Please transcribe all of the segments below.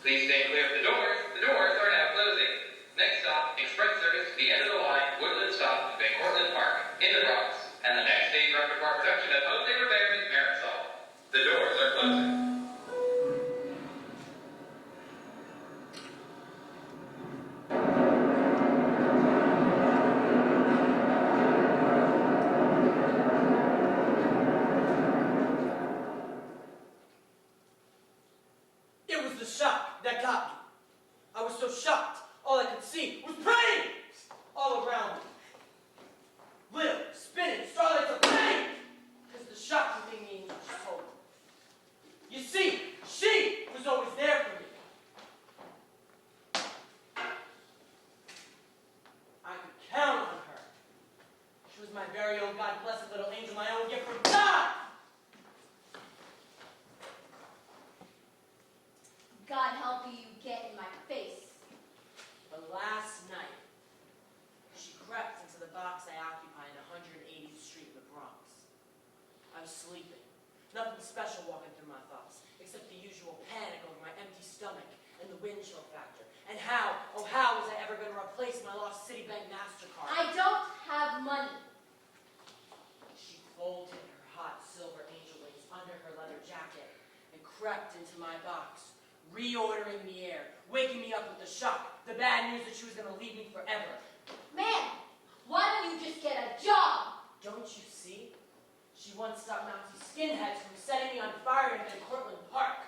Please stay clear of the doors. The doors are now closing. Next stop, express service to the end of the line, Woodland stop, Van Cortlandt Park, in the Bronx. And the next stage repertoire production of Jose Rivera's Marisol. The doors are closing. It was the shock that got me. I was so shocked, all I could see was pain all around me. Little, spinning starlights of pain, because the shock within me was told. You see, she was always there for me. I could count on her. She was my very own God-blessed little angel, my own gift from God. God help you get in my face. But last night, she crept into the box I occupy in 180th Street in the Bronx. I was sleeping. Nothing special walking through my thoughts, except the usual panic over my empty stomach and the wind chill factor. And how, oh how was I ever going to replace my lost Citibank MasterCard? I don't have money. She folded her hot silver angel wings under her leather jacket and crept into my box, reordering the air, waking me up with the shock, the bad news that she was going to leave me forever. Man, why don't you just get a job? Don't you see? She once stopped Nazi skinheads from setting me on fire in Cortlandt Park.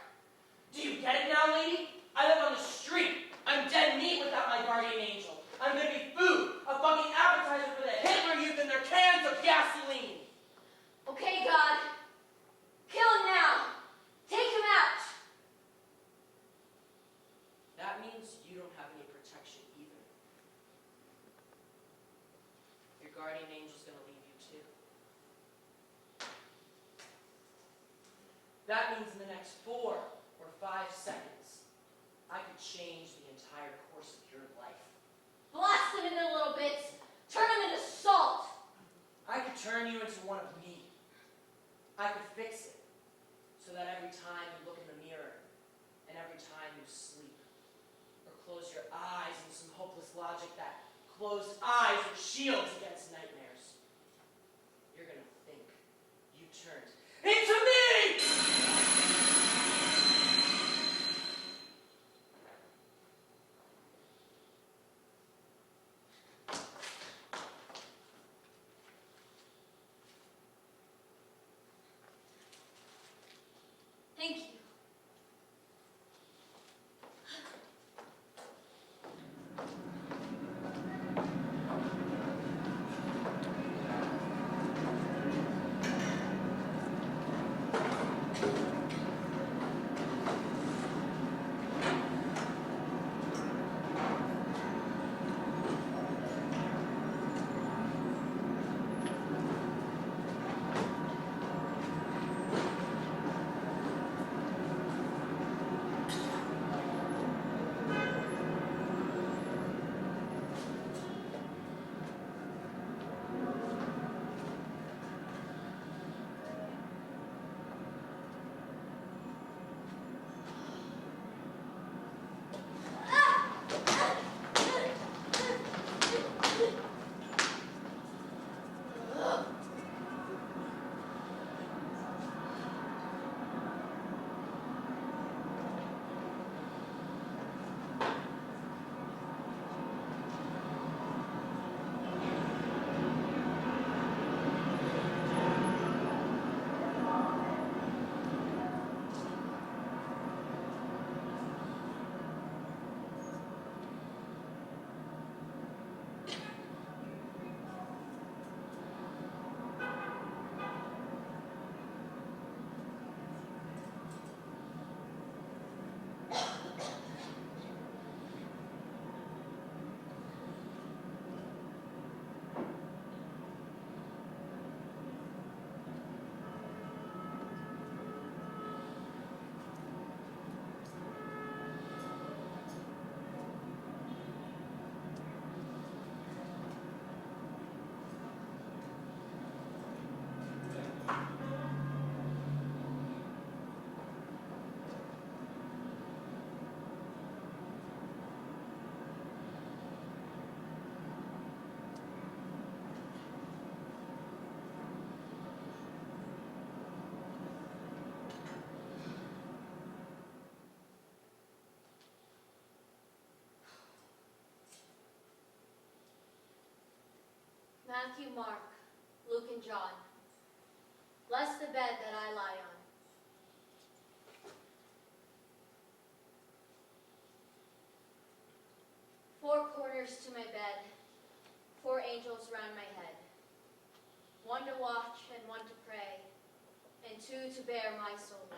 Do you get it now, lady? I live on the street. I'm dead meat without my guardian angel. I'm going to be food, a fucking appetizer for the Hitler Youth and their cans of gasoline. Okay, God. Kill him now. Take him out. That means you don't have any protection either. Your guardian angel's going to leave you too. That means in the next 4 or 5 seconds, I could change the entire course of your life. Blast him into little bits. Turn him into salt. I could turn you into one of me. I could fix it so that every time you look in the mirror and every time you sleep or close your eyes in some hopeless logic that closed eyes are shields against nightmares, you're going to think you turned into me! Thank you. Matthew, Mark, Luke, and John. Bless the bed that I lie on. Four corners to my bed, 4 angels round my head. 1 to watch and 1 to pray, and 2 to bear my soul away.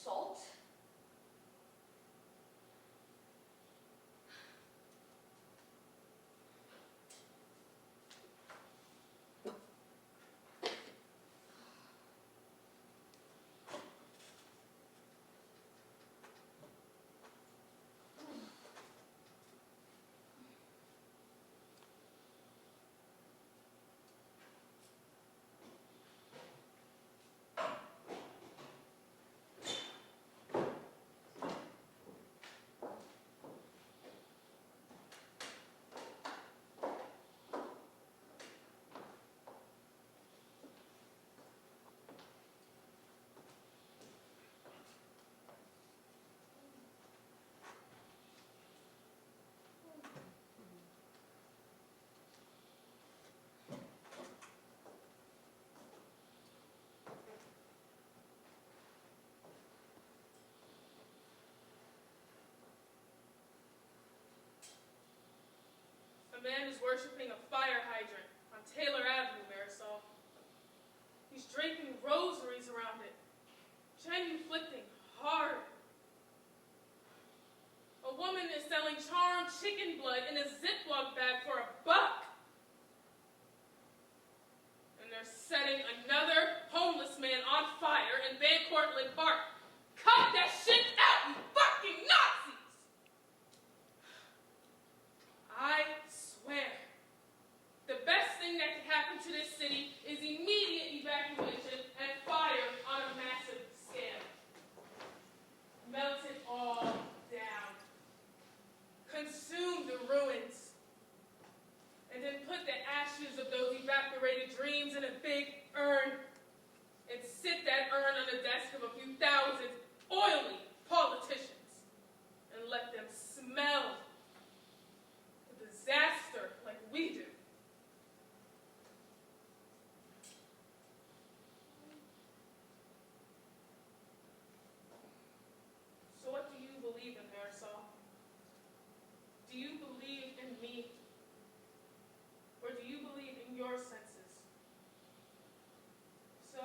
Salt? A man is worshiping a fire hydrant on Taylor Avenue, Marisol. He's draping rosaries around it, genuflecting hard. A woman is selling charmed chicken blood in a Ziploc bag for $1. And they're setting another homeless man on fire in Van Cortlandt Park. Cut that shit out, you fucking Nazis! I swear, the best thing that could happen to this city is immediate evacuation and fire on a massive scale. Melt it all down. Consume the ruins. And then put the ashes of those evaporated dreams in a big urn. And sit that urn on the desk of a few thousand oily politicians. And let them smell the disaster like we do. So what do you believe in, Marisol? Do you believe in me? Or do you believe in your senses? So,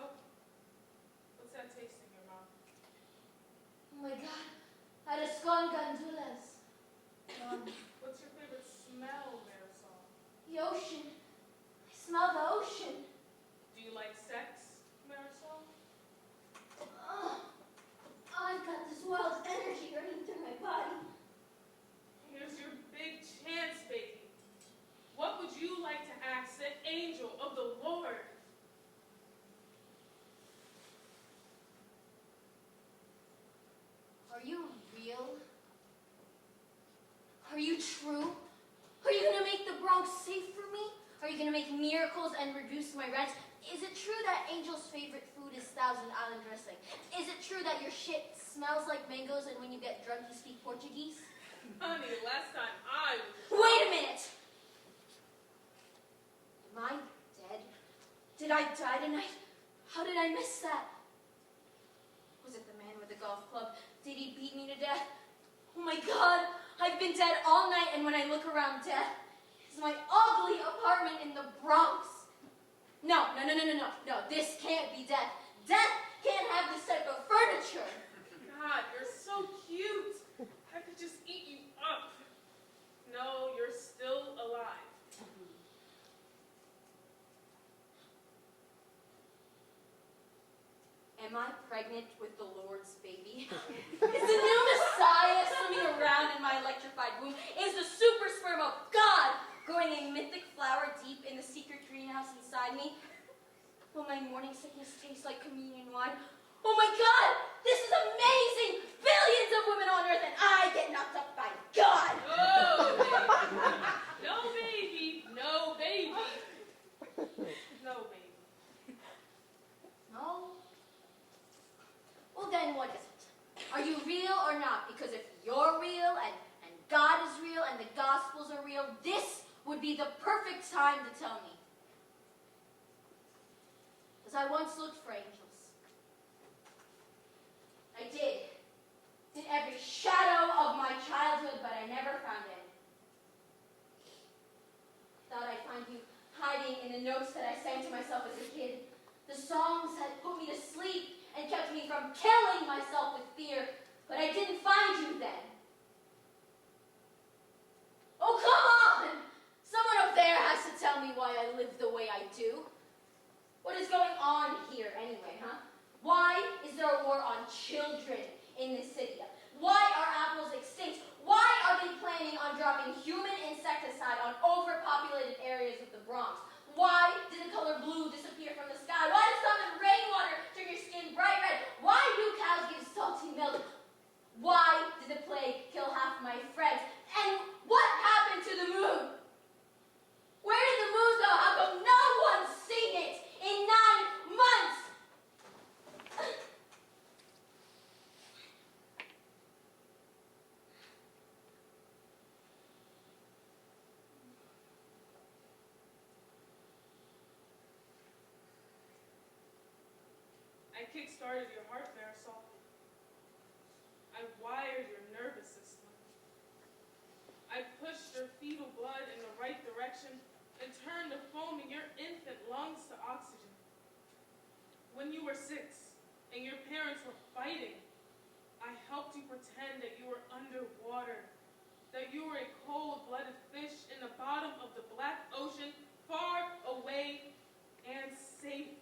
what's that taste in your mouth? Oh my God, I just gone gandulas. What's your favorite smell, Marisol? The ocean, you real? Are you true? Are you gonna make the Bronx safe for me? Are you gonna make miracles and reduce my rent? Is it true that Angel's favorite food is Thousand Island dressing? Is it true that your shit smells like mangoes and when you get drunk you speak Portuguese? Honey, last time I was... Wait a minute! Am I dead? Did I die tonight? How did I miss that? Was it the man with the golf club? Did he beat me to death? Oh my God! I've been dead all night, and when I look around, death is my ugly apartment in the Bronx. No, this can't be death. Death can't have this type of furniture. God, you're so cute. I could just eat you up. No, you're still alive. Am I pregnant with the Lord's baby? Is the new Messiah swimming around in my electrified womb? Is the super sperm of God growing a mythic flower deep in the secret greenhouse inside me? Will my morning sickness taste like communion wine? Oh my God! This is amazing! Billions of women on earth and I get knocked up by God! No, baby. No, baby. No, baby. No? Well then what is it? Are you real or not? Because if you're real and God is real and the Gospels are real, this would be the perfect time to tell me. Because I once looked for angels. I did. Did every shadow of my childhood, but I never found any. Thought I'd find you hiding in the notes that I sang to myself as a kid. The songs had put me to sleep and kept me from killing myself with fear, but I didn't find you then. Oh, come on! Someone up there has to tell me why I live the way I do. What is going on here anyway, huh? Why is there a war on children in this city? Why are apples extinct? Why are they planning on dropping human insecticide on overpopulated areas of the Bronx? Why did the color blue disappear from the sky? Why does common rainwater turn your skin bright red? Why do cows give salty milk? Why did the plague kill half my friends? And what happened to the moon? Where did the moon go? How come no one's seen it in 9 months? I kick-started your heart, Marisol. I wired your nervous system. I pushed your fetal blood in the right direction and turned the foam in your infant lungs to oxygen. When you were 6 and your parents were fighting, I helped you pretend that you were underwater, that you were a cold-blooded fish in the bottom of the Black Ocean, far away and safe.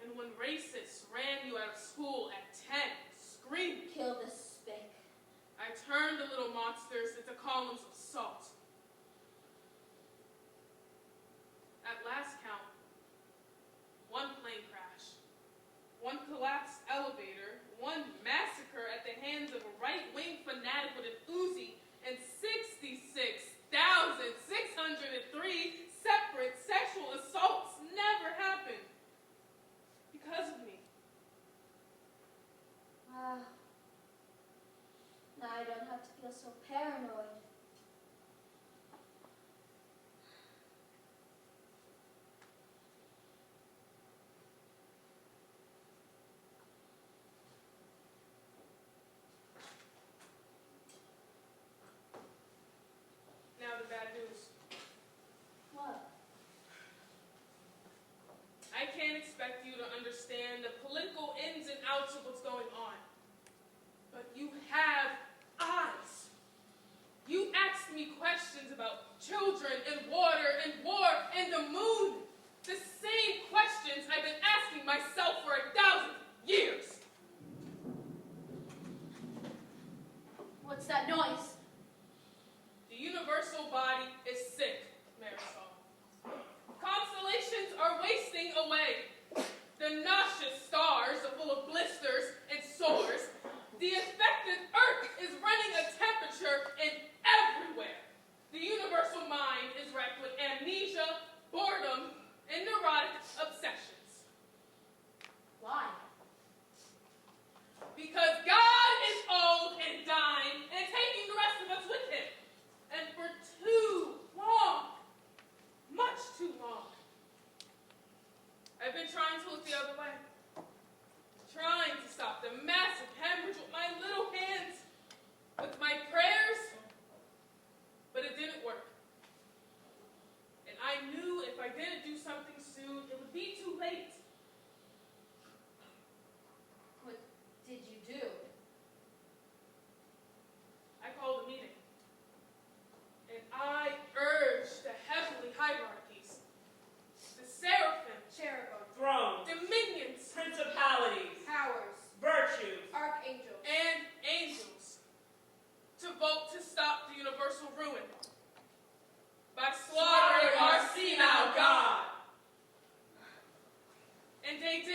And when racists ran you out of school at 10, screaming, Kill the spick. I turned the little monsters into columns of salt. At last count, 1 plane crash, 1 collapsed elevator, 1 massacre at the hands of a right-wing fanatic with an Uzi, and 66,603 separate sexual assaults never happened. Because of me. Wow. Now I don't have to feel so paranoid. Now the bad news. What? I can't expect you to understand the political ins and outs of what's going on. But you have eyes. You asked me questions about children and water and war and the moon. The same questions I've been asking myself for 1,000 years. What's that noise? The universal body is sick, Marisol. Constellations are wasting away. The nauseous stars are full of blisters and sores,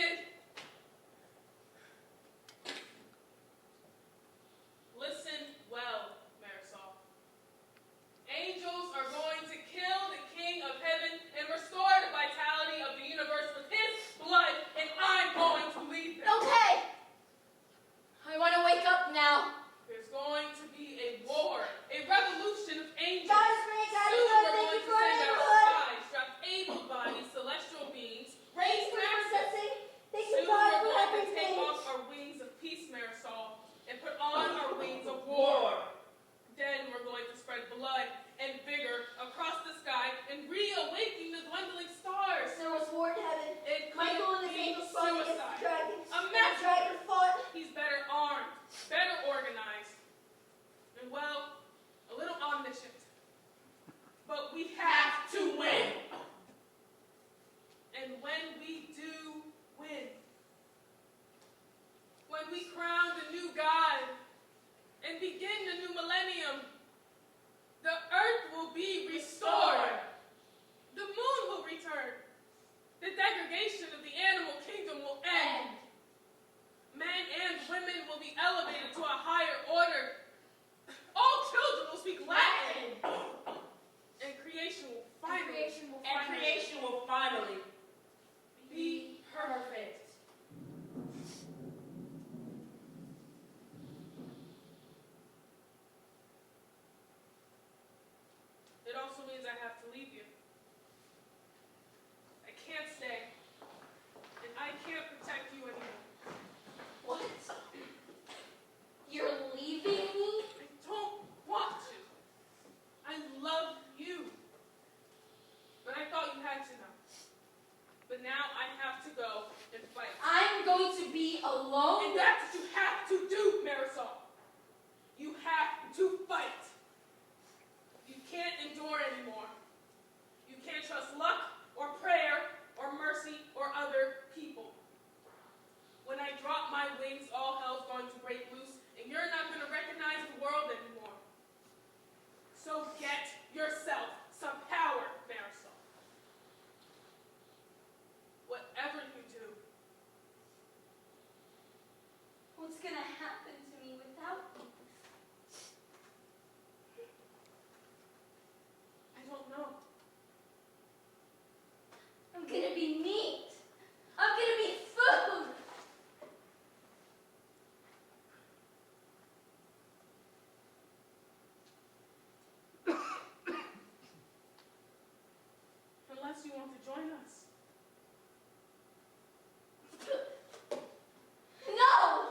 did. Listen well, Marisol. Angels are going to kill the King of Heaven and restore the vitality of the universe with his blood, and I'm going to lead them. Okay. I want to wake up now. There's going to be a war, a revolution of angels. God is great, God is Soon good, we're thank going you to for our send out neighborhood. spies, drop able-bodied celestial beings, Thank you for raise processing. Thank you, Soon God, we're for going to everything. take off our wings of peace, Marisol, and put on our wings of war. Then we're going to spread blood and vigor across the sky and reawaken the dwindling stars. There was war in heaven. It could Michael and his be angels fought against the suicide. dragon. And the Imagine. dragon fought. He's better armed, better organized, and well, a little omniscient. But we have to win. And when we do win, when we crown the new God and begin the new millennium, the earth will be restored. The moon will return. The degradation of the animal kingdom will end. Men and women will be elevated to a higher order. All children will speak Latin. And creation will finally be perfect. It also means I have to leave you. I can't stay. And I can't protect you anymore. What? You're leaving me? I don't want to. I love you. But I thought you had to know. But now I have to go and fight. I'm going to be alone? And that's what you have to do, Marisol. You have to fight. You can't endure anymore. You can't trust luck or prayer or mercy or other people. When I drop my wings, all hell's going to break loose, and you're not going to recognize the world anymore. So get yourself some power, Marisol. Whatever you do. What's going to happen to me without you? I don't know. I'm going to be meat. I'm going to be food. Unless you want to join us. No!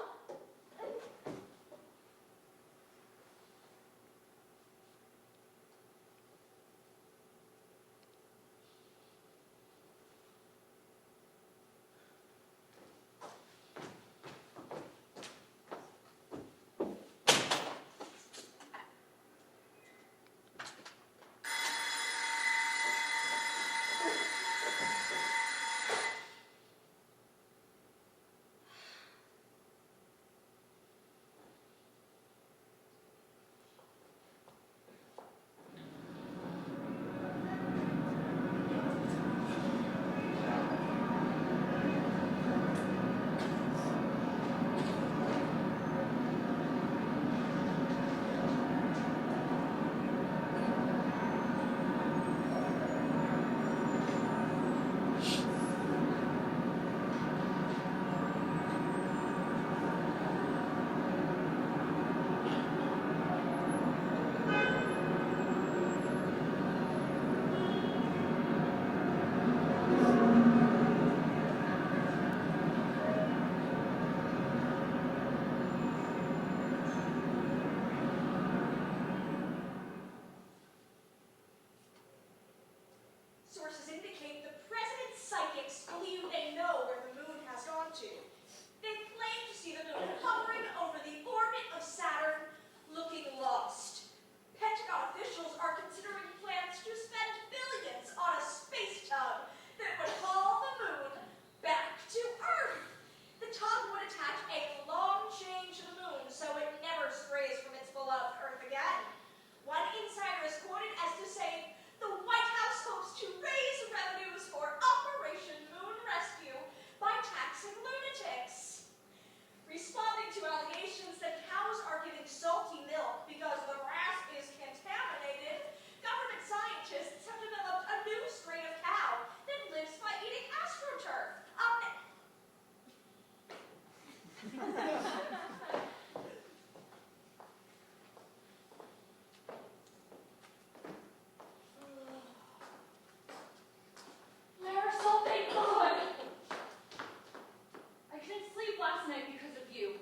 last night because of you.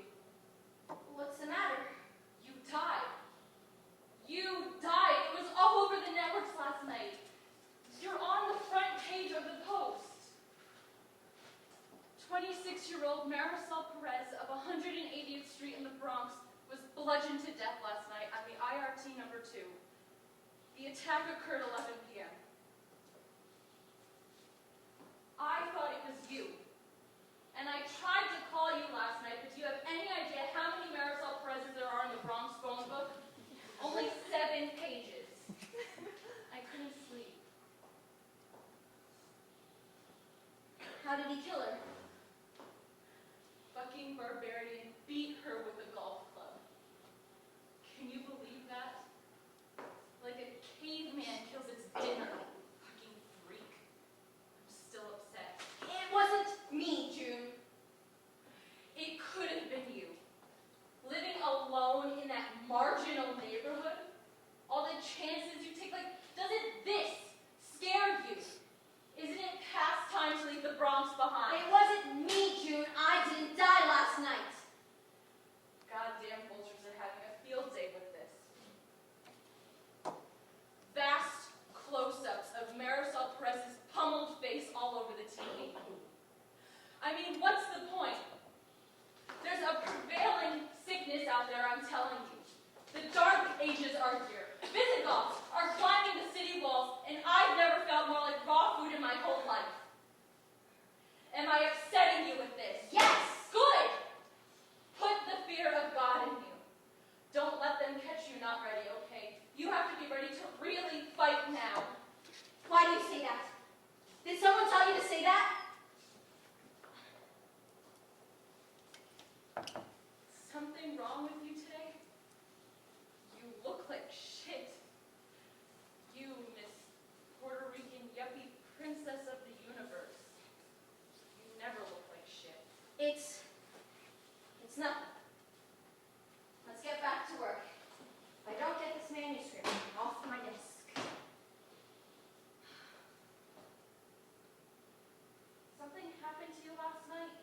What's the matter? You died. You died. It was all over the networks last night. You're on the front page of the Post. 26-year-old Marisol Perez of 180th Street in the Bronx was bludgeoned to death last night on the IRT number 2. The attack occurred 11 p.m. I thought it was you. And I tried to call you last night, but do you have any idea how many Marisol Perez's there are in the Bronx phone book? Only 7 pages. I couldn't sleep. How did he kill her? Fucking barbarian beat her with a golf club. Can you believe that? Like a caveman kills its dinner. Fucking freak. I'm still upset. It wasn't me, June. It could have been you. Living alone in that marginal neighborhood. All the chances you take, like, doesn't this scare you? Isn't it past time to leave the Bronx behind? It wasn't me, June. I didn't die last night. Goddamn vultures are having a field day with this. Vast close-ups of Marisol Perez's pummeled face all over the TV. I mean, what's the point? There's a prevailing sickness out there, I'm telling you. The dark ages are here. Visigoths are climbing the city walls, and I've never felt more like raw food in my whole life. Am I upsetting you with this? Yes! Good! Put the fear of God in you. Don't let them catch you not ready, okay? You have to be ready to really fight now. Why do you say that? Did someone tell you to say that? Something wrong with you today? You look like shit. You, Miss Puerto Rican yuppie princess of the universe. You never look like shit. It's nothing. Let's get back to work. If I don't get this manuscript off my desk. Something happened to you last night?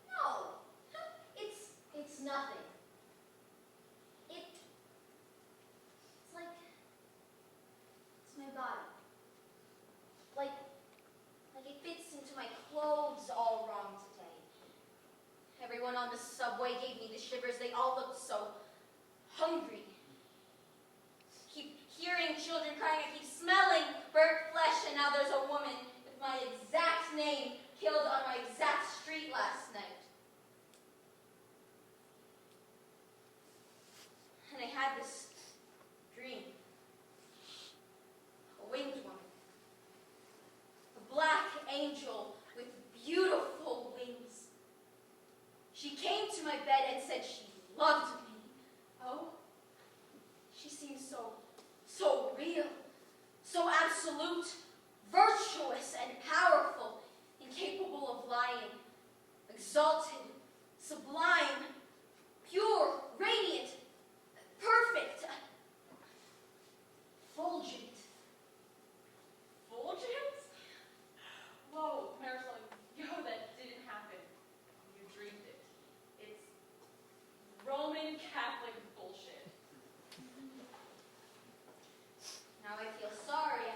No. It's nothing. It's my body. Like it fits into my clothes all wrong today. Everyone on the subway gave me the shivers. They all looked so hungry. Keep hearing children crying. I keep smelling burnt flesh, and now there's a woman with my exact name killed on my exact street last night. And I had this dream. A winged woman. A black angel with beautiful wings. She came to my bed and said she loved me. Oh, she seemed so real, so absolute, virtuous and powerful, incapable of lying, exalted, sublime, pure, radiant, perfect, fulgent. Fulgent? Whoa, Marisol, that didn't happen. You dreamed it. It's Roman Catholic bullshit. Now I feel sorry.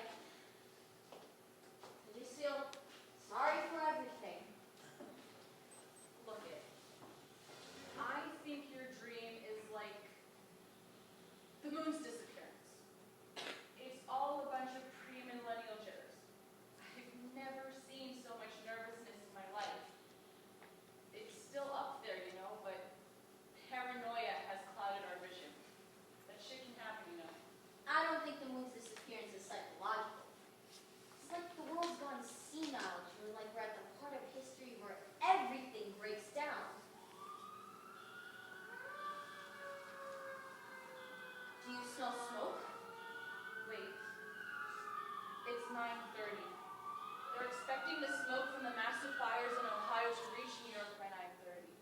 I just feel sorry for everything. Look it. I think your dream is like the moon's disappearance. It's all a bunch of pre-millennial jitters. I've never seen so much nervousness in my life. It's still up there, you know, but paranoia has clouded our vision. That shit can happen, you know. I don't think the moon's disappearance is psychological. It's like the world's gone senile, or like we're at the part of history where everything breaks down. Do you smell smoke? Wait. It's 9:30. They're expecting the smoke from the massive fires in Ohio to reach New York by 9:30.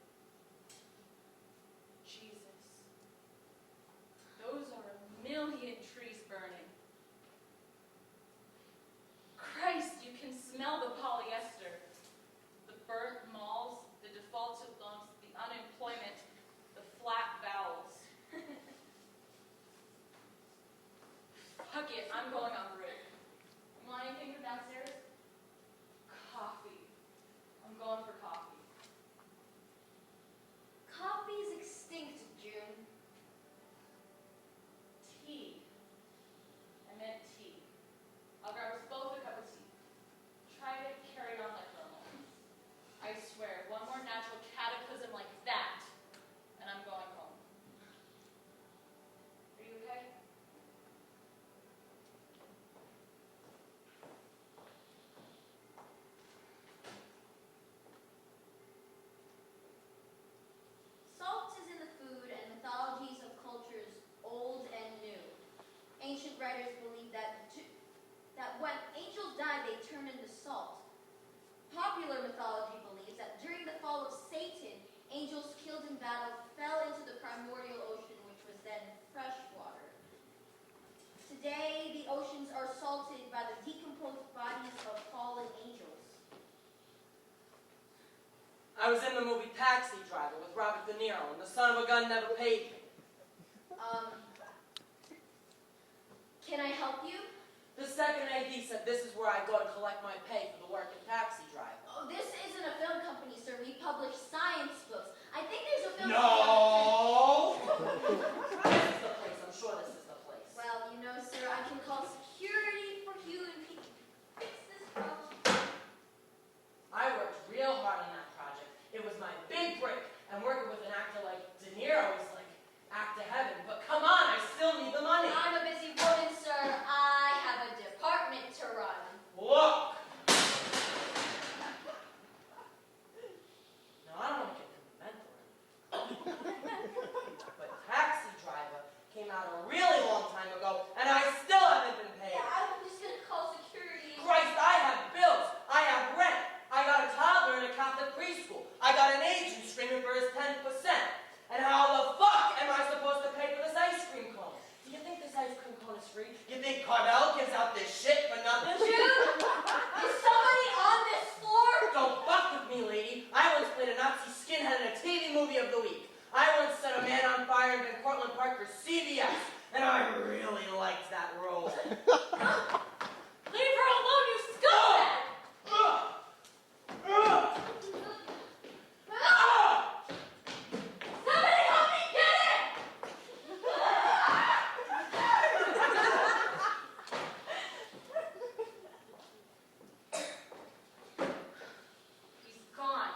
Jesus. Those are a million trees burning. Christ, you can smell the polyester. The burnt malls Fuck it, I'm going on break. You want anything from downstairs? Coffee. I'm going for coffee. Coffee's extinct, June. Tea. I meant tea. I'll grab us both a cup of tea. Try to carry on like normal. I swear, one more natural cataclysm like that, and I'm going home. Are you okay? Salt is in the food and mythologies of cultures old and new. Ancient writers believed that when angels died, they turned into salt. Popular mythology believes that during the fall of Satan, angels killed in battle fell into the primordial ocean, which was then fresh water. Today, the oceans are salted by the decomposed bodies of fallen angels. I was in the movie Taxi Driver with Robert De Niro, and the son of a gun never paid me. Can I help you? The second AD said this is where I go to collect my pay for the work in Taxi Driver. Oh, this isn't a film company, sir. We publish science books. I think there's a film No! This is the place. I'm sure this is the place. Well, you know, sir, I can call security for you and we can fix this problem. I worked real hard on that project. It was my big break. And working with an actor like De Niro was like act to heaven. But come on, I still need the money. I'm a busy woman, sir. I have a department to run. Look! Now, I don't want to get temperamental or anything. But Taxi Driver came out a really long time ago, and I still haven't been paid. Yeah, I'm just gonna call security. Christ, I have bills. I have rent. I got a toddler in a Catholic preschool. I got an agent screaming for his 10%. And how the fuck am I supposed to pay for this ice cream cone? Do you think this ice cream cone is free? You think Carmel gives out this shit for nothing? Jude! Is somebody on this floor? Don't fuck with me, lady. I once played a Nazi skinhead in a TV movie of the week. I once set a man on fire in Ben Cortlandt Park for CBS. And I really liked that role. Leave her alone, you scumbag! Somebody help me get it! He's gone.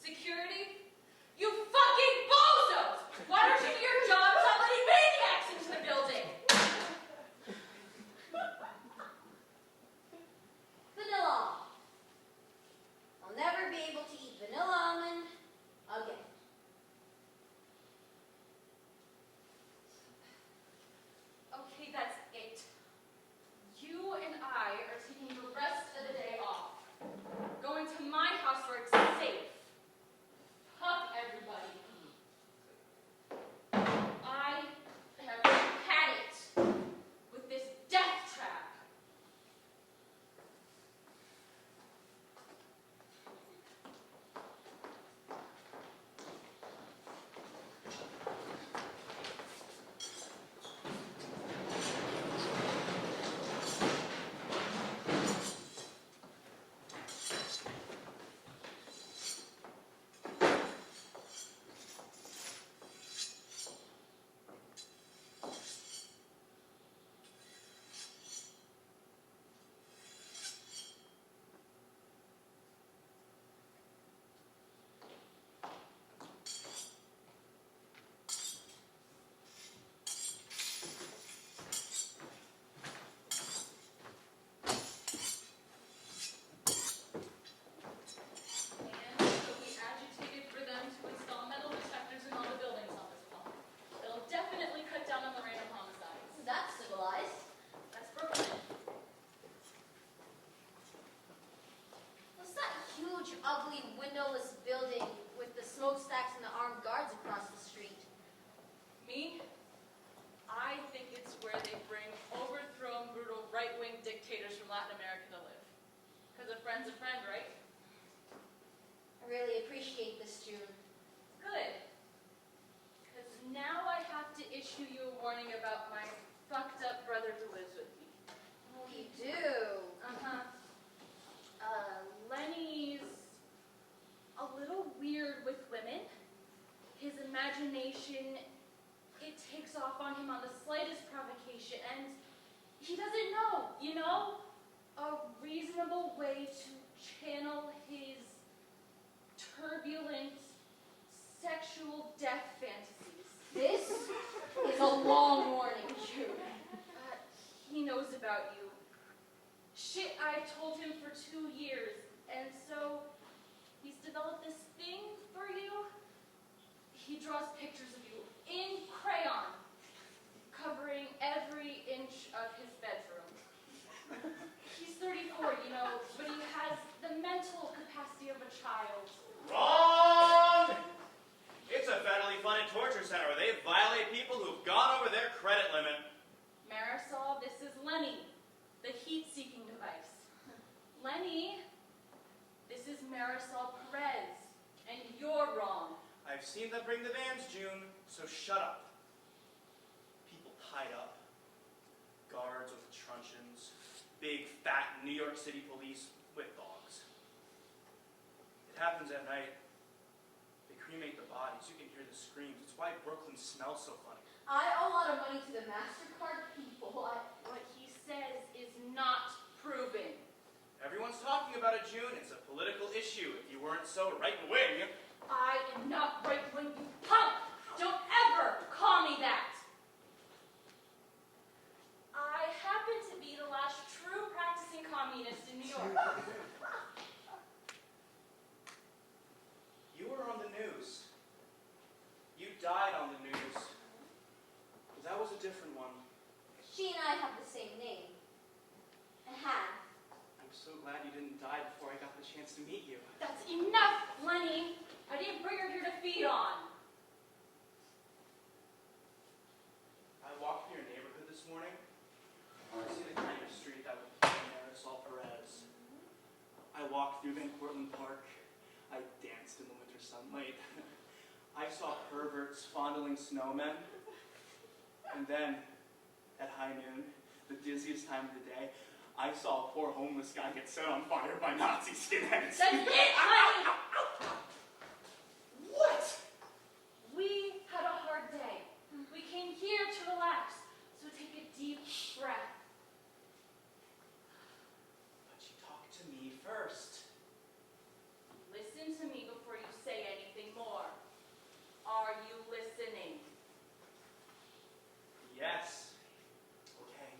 Security? You fucking bozos! Why don't you do your job? Stop letting maniacs into the building! Vanilla almond. I'll never be able to eat vanilla almond again. Okay, that's it. You and I are taking the rest of the day off. Going to my house where it's safe. Fuck everybody. I have had it with this death trap. And so we agitated for them to install metal detectors in all the buildings on this block. It'll definitely cut down on the random homicides. That's civilized. That's Brooklyn. What's that huge, ugly, windowless building with the smokestacks and the armed guards across the street? Me? I think it's where they bring overthrown, brutal, right-wing dictators from Latin America to live. Because a friend's a friend, right? I really appreciate this, June. Good. he doesn't know, you know? A reasonable way to channel his turbulent sexual death fantasies. This is a long warning, June. He knows about you. Shit, I've told him for 2 years, and so he's developed this thing for you. He draws pictures of you in crayon, covering every inch of his bedroom. He's 34, you know, but he has the mental capacity of a child. Wrong! It's a federally funded torture center where they violate people who've gone over their credit limit. Marisol, this is Lenny, the heat-seeking device. Lenny, this is Marisol Perez, and you're wrong. I've seen them bring the vans, June, so shut up. People tied up. Guards with truncheons. Big, fat New York City police with dogs. It happens at night. They cremate the bodies. You can hear the screams. It's why Brooklyn smells so funny. I owe a lot of money to the MasterCard people. What he says is not proven. Everyone's talking about it, June. It's a political issue. If you weren't so right-wing. I am not right-wing, you punk! Don't ever call me that! I happen to be the last true practicing communist in New York. You were on the news. You died on the news. But that was a different one. She and I have the same name. And had. I'm so glad you didn't die before I got the chance to meet you. That's enough, Lenny! I didn't bring her here to feed on. I walked through your neighborhood this morning. I see the kind of street that would be Marisol Perez. I walked through Van Cortlandt Park. I danced in the winter sunlight. I saw perverts fondling snowmen. And then, at high noon, the dizziest time of the day, I saw a poor homeless guy get set on fire by Nazi skinheads. That's it, Lenny! What? We had a hard day. We came here to relax, so take a deep breath. But you talked to me first. Listen to me before you say anything more. Are you listening? Yes. Okay.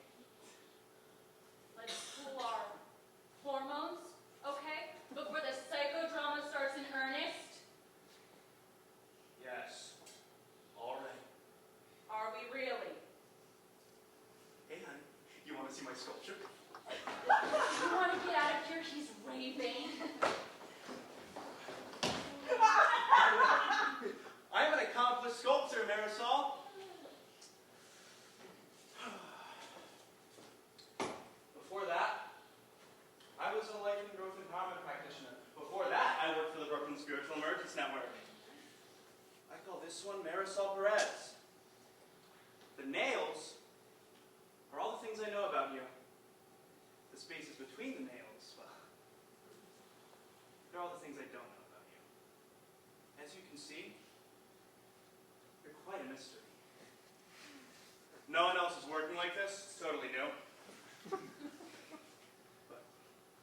Let's cool our hormones, okay? Before the psychodrama starts in earnest. Yes. All right. Are we really? Hey, honey, you want to see my sculpture? You want to get out of here? He's raving. I'm an accomplished sculptor, Marisol. Before that, I was a life and growth empowerment practitioner. Before that, I worked for the Brooklyn Spiritual Emergence Network. I call this one Marisol Perez. The nails are all the things I know about you. The spaces between the nails, well, they're all the things I don't know about you. As you can see, you're quite a mystery. No one else is working like this. It's totally new. But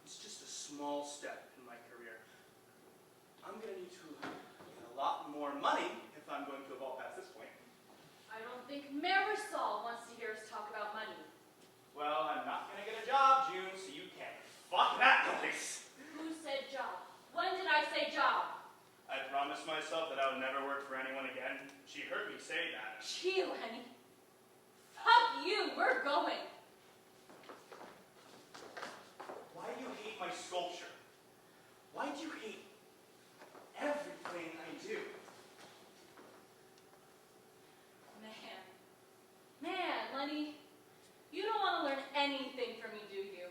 it's just a small step in my career. I'm going to need to get a lot more money if I'm going to evolve past this point. I don't think Marisol wants to hear us talk about money. Well, I'm not going to get a job, June, so you can fuck that noise. Who said job? When did I say job? I promised myself that I would never work for anyone again. She heard me say that. Gee, Lenny. Fuck you, we're going. Why do you hate my sculpture? Why do you hate everything I do? Man, Lenny, you don't want to learn anything from me, do you?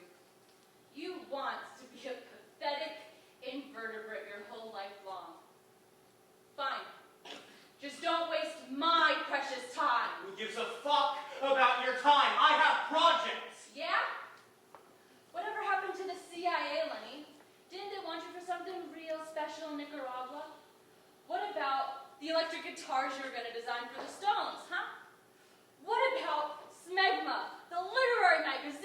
You want to be a pathetic invertebrate your whole life long. Fine. Just don't waste my precious time. Who gives a fuck about your time? I have projects. Yeah? Whatever happened to the CIA, Lenny? Didn't they want you for something real special in Nicaragua? What about the electric guitars you were going to design for the Stones, huh? What about Smegma, the literary magazine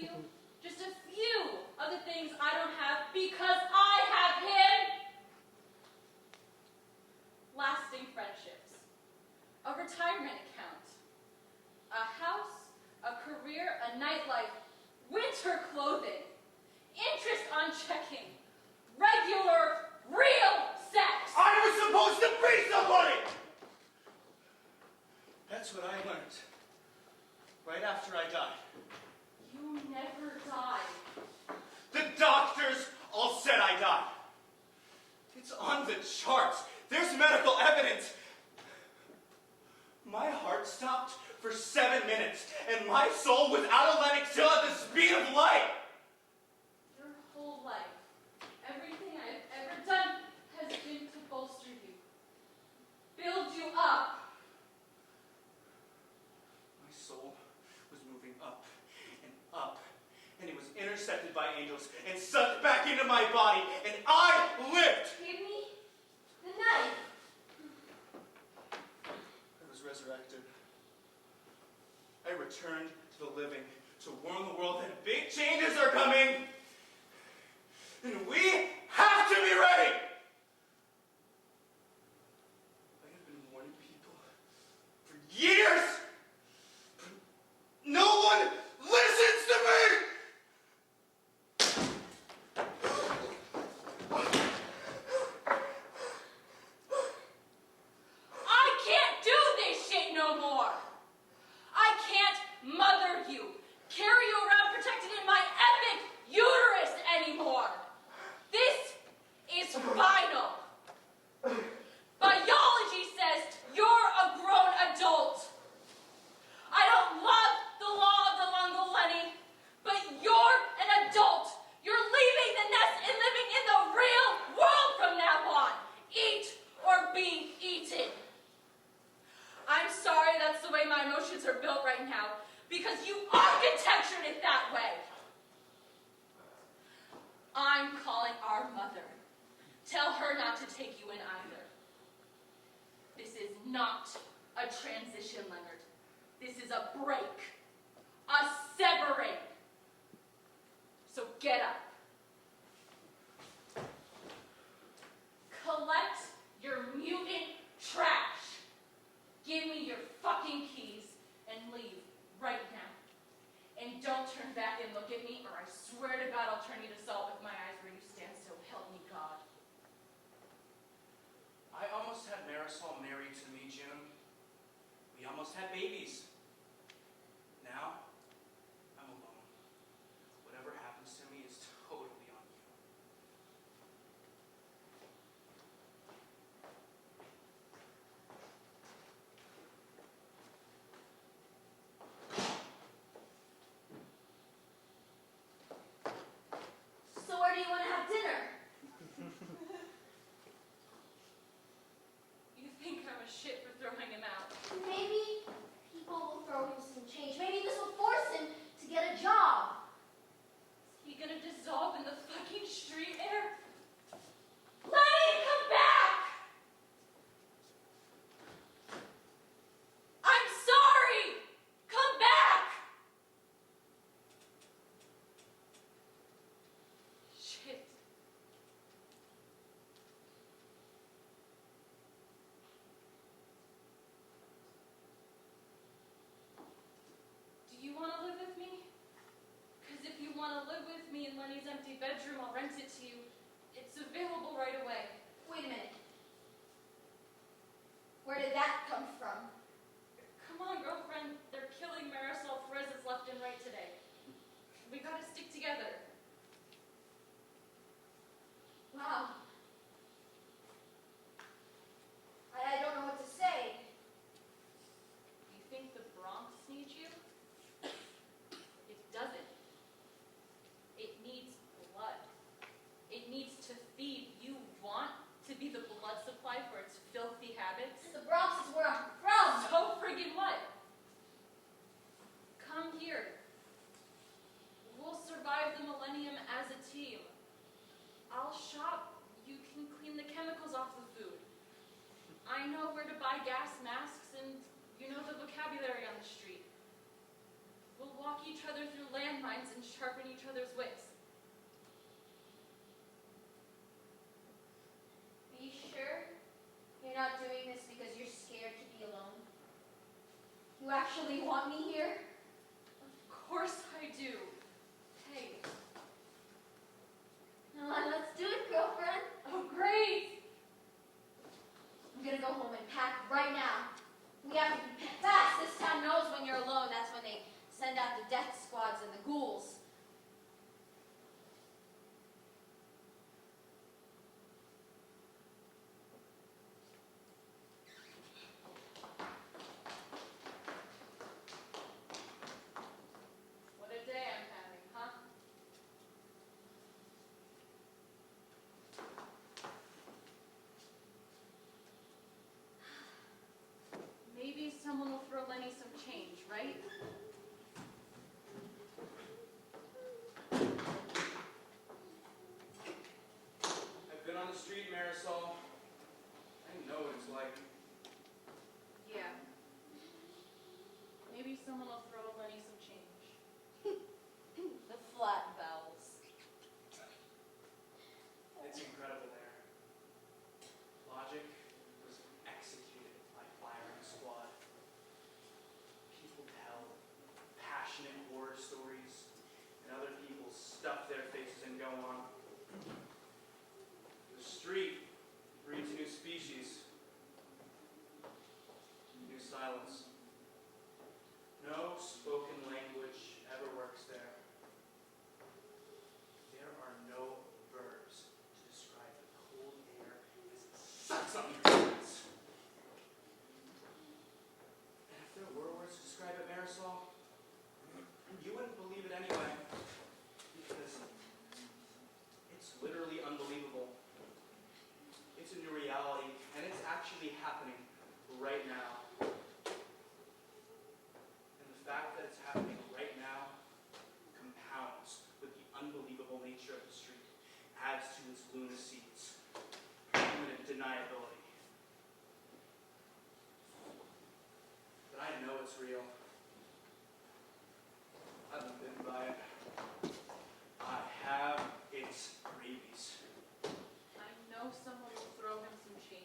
you just a few of the things I don't have because I have him. Lasting friendships, a retirement account, a house, a career, a nightlife, winter clothing, interest on checking, regular, real sex. I was supposed to be somebody! That's what I learned. Right after I died. You never died. The doctors all said I died. It's on the charts. There's medical evidence. My heart stopped for 7 minutes, and my soul was out of Lennox still at the speed of light. Your whole life, everything I've ever done has been to bolster you, build you up. My soul was moving up, and it was intercepted by angels and sucked back into my body, and I lived. Give me the knife. I was resurrected. I returned to the living to warn the world that big changes are coming, and we have to be ready. I have been warning people for years, but no one listens to me. I can't do this shit no more. I can't mother you, carry you around protected in my epic uterus anymore. This is final. Biology says you're a grown adult. I don't love the law of the Lungal, Lenny, but you're an adult. You're leaving the nest and living in the real world from now on. Eat or be eaten. I'm sorry that's the way my emotions are built right now, because you architectured it that way. I'm calling our mother. Tell her not to take you in either. This is not a transition, Leonard. This is a break. A severing. So get up. Collect your mutant trash. Give me your fucking keys and leave right now. And don't turn back and look at me, or I swear to God I'll turn you to salt with my eyes where you stand, so help me God. I almost had Marisol married to me, June. We almost had babies. Now, I'm alone. Whatever happens to me is totally on you. So where do you want to have dinner? You think I'm a shit for throwing him out. Maybe people will throw him some change. Maybe this will force him to get a job. Is he gonna dissolve in the fucking street air? Lenny, come back! I'm sorry! Come back! Shit. Do you want to live with me? Because if you want to live with me in Lenny's empty bedroom, I'll rent it to you. It's available right away. Wait a minute. Where did that come from? Come on, girlfriend. They're killing Marisol Perez's left and right today. We gotta stick together. Wow. I don't know what to say. You think the Bronx needs you? It doesn't. It needs blood. It needs to feed. You want to be the blood supply for its filthy habits? The Bronx is where I'm from. So friggin' what? Come here. We'll survive the millennium as a team. I'll shop. You can clean the chemicals off the food. I know where to buy gas masks, and you know the vocabulary on the street. We'll walk each other through landmines and and sharpen each other's wits. Are you sure you're not doing this because you're scared to be alone? You actually want me here? Of course I do. Hey. Come on, let's do it, girlfriend. Oh, great! I'm gonna go home and pack right now. We have to be fast. This town knows when you're alone. That's when they send out the death squads and the ghouls. What a day I'm having, huh? Maybe someone will throw Lenny some change, right? I've been on the street, Marisol. I know what it's like. Yeah. Maybe someone will throw Lenny some change. The flat vowels. It's incredible there. Logic was executed by firing squad. People tell passionate horror stories, and other people stuff their faces and go on. The street breeds new species. New silence. No spoken language ever works there. There are no verbs to describe the cold air as it sucks up your face. And if there were words to describe it, Marisol, you wouldn't believe it anyway. Because it's literally unbelievable. It's a new reality, and it's actually happening right now. And the fact that it's happening right now compounds with the unbelievable nature of the street, adds to its lunacy, its permanent deniability. But I know it's real. I've been bitten by it. I have its rabies. I know someone will throw him some change.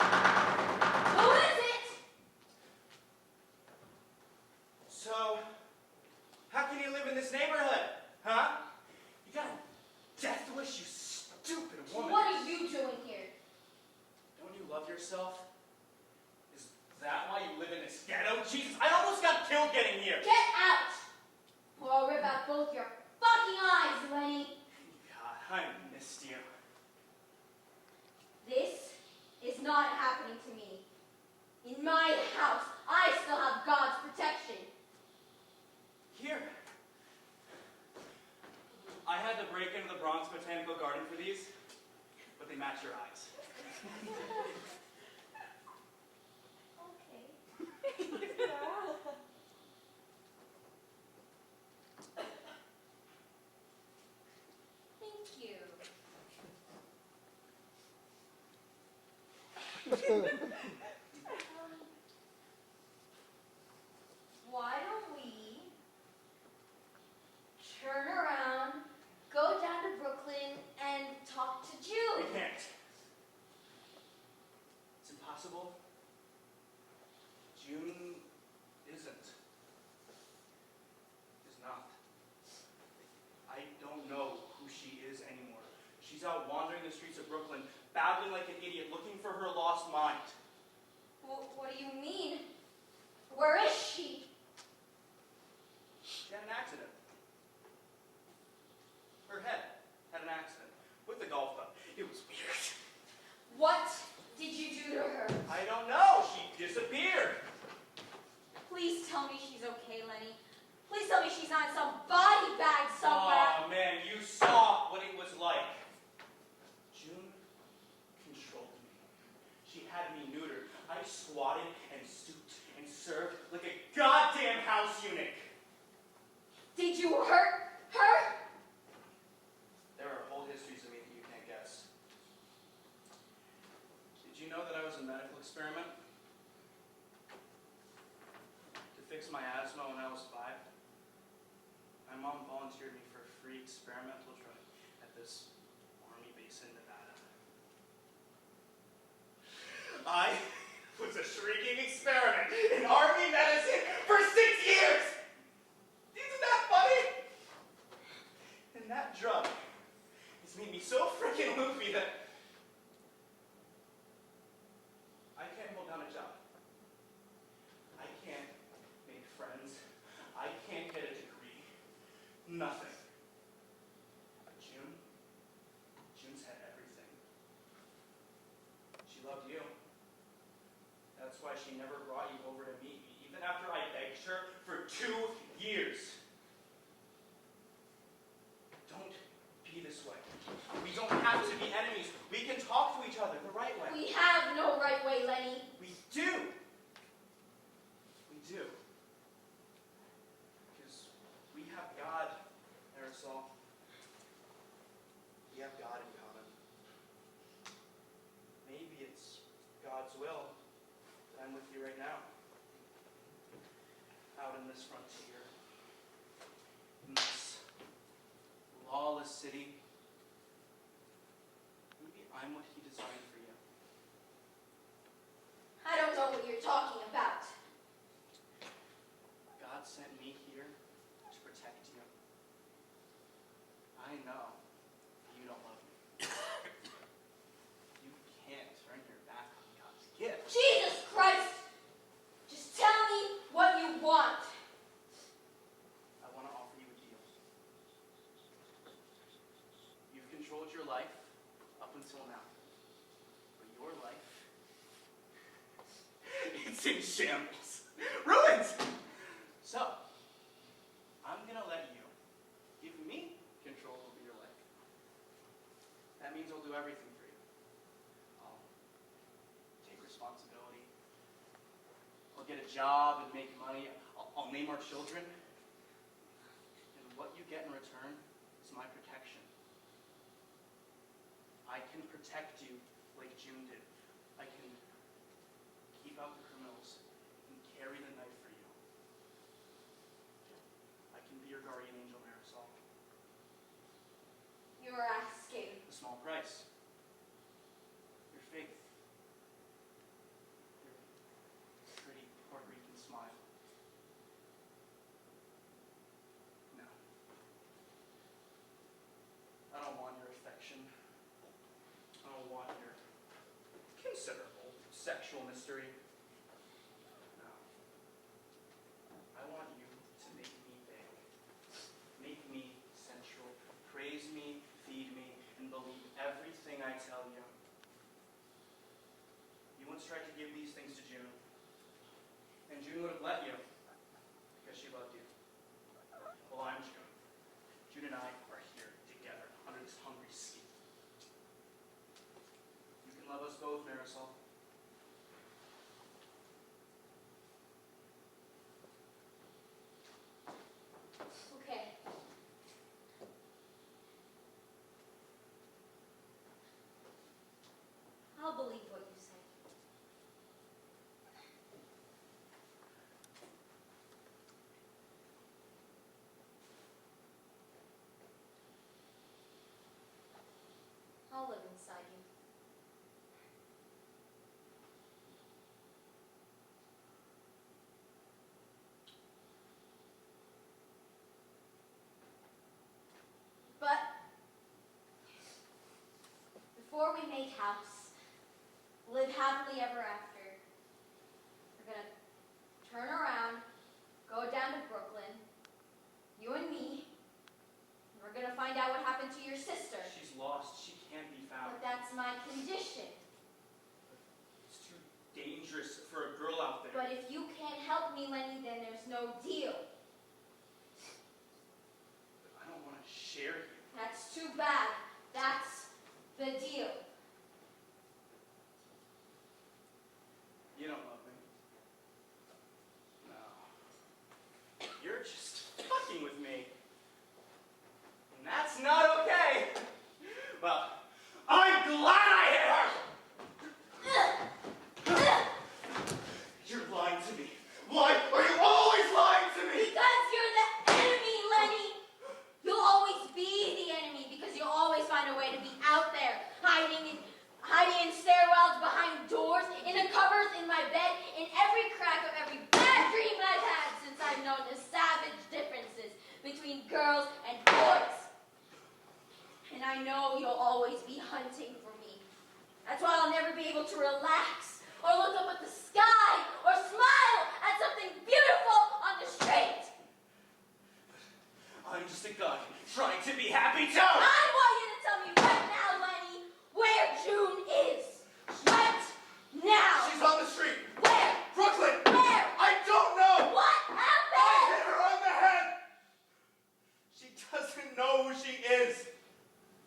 Who is it? So, how can you live in this neighborhood? Huh? You got a death wish, you stupid woman. What are you doing here? Don't you love yourself? Is that why you live in this ghetto? Jesus, I almost got killed getting here. Get out! Or I'll rip out both your fucking eyes, Lenny. God, I missed you. This is not happening to me. In my house, I still have God's protection. Here. I had to break into the Bronx Botanical Garden for these, but they match your eyes. Okay. Thank you. Why don't we turn around, go down to Brooklyn, and talk to We Julie? can't. It's impossible. June isn't. Is not. I don't know who she is anymore. She's She's out wandering the streets of Brooklyn, babbling like an idiot, looking for her lost mind. What do you mean? Where is she? She had an accident. Her head had an accident with the golf club. It was weird. What did you do to her? I don't know. She disappeared. Please tell me she's okay, Lenny. Please tell me she's not in some body bag somewhere. Oh, man, you saw what it was like. June controlled me. She had me neutered. I squatted and stooped and served like a goddamn house eunuch. Did you hurt her? There are whole histories of me that you can't guess. Did you know that I was a medical experiment? To fix my asthma when I was 5. My mom volunteered me for a free experimental drug at this army base in Nevada. I was a shrieking experiment in army medicine for 6 years! Isn't that funny? And that drug has made me so freaking loopy that I can't hold down a job. I can't make friends. I can't get a degree. Nothing. But June's had everything. She loved you. That's why she never brought you over to meet me, even after I begged her for 2 years. Don't be this way. We don't have to be enemies. We can talk to each other the right way. We have no right way, Lenny. We do. We do. Because we have God, Marisol. We have God in common. Maybe it's God's will that I'm with you right now. Out in this frontier. In this lawless city. Maybe I'm what he designed for you. I don't know what you're talking about. God sent me here to protect you. I know you don't love me. You can't turn your back on God's gift. Jesus Christ! Just tell me what you want. I want to offer you a deal. You've controlled your life up until now. But your life, it's in shambles. Ruined! So, I'm going to let you give me control over your life. That means I'll do everything for you. I'll take responsibility. I'll get a job and make money. I'll name our children. And what you get in return is my protection. I can protect you like June did. I can keep out the criminals and carry the knife for you. I can be your guardian angel, Marisol. You're asking. A small price. Your faith. Your pretty Puerto Rican smile. No. I don't want your affection. I don't want your considerable sexual mystery. No. I want you to make me big. Make me central. Praise me, feed me, and believe everything I tell you. You once tried to give these things to June. And June would have let you. Because she loved you. Well, I'm June. June and I are here together under this hungry skin. You can love us both, Marisol. Okay. I'll believe what you say. I'll live inside you. But house. Live happily ever after. We're gonna turn around, go down to Brooklyn, you and me, and we're gonna find out what happened to your sister. She's lost. She can't be found. But that's my condition. It's too dangerous for a girl out there. But if you can't help me, Lenny, then there's no deal. I don't want to share you. That's too bad. That's the deal. You don't love me. No. You're just fucking with me. And that's not okay. Well, I'm glad I hit her! You're lying to me. Why are you always lying to me? Because you're the enemy, Lenny. You'll always be the enemy because you'll always find a way to be out there, hiding in stairwells, behind doors, in the cupboards, in my bed, in every crack of every bad dream I've had since I've known the savage differences between girls and boys. And I know you'll always be hunting for me. That's why I'll never be able to relax or look up at the sky or smile at something beautiful on the street. I'm just a guy trying to be happy too! I want you to tell me right now, Lenny, where June is. Right now. She's on the street! Where? Brooklyn! Where? I don't know! What I happened? hit her on the head! She doesn't know who she is.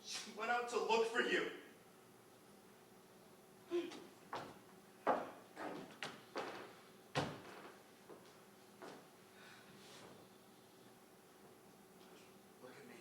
She went out to look for you. Look at me.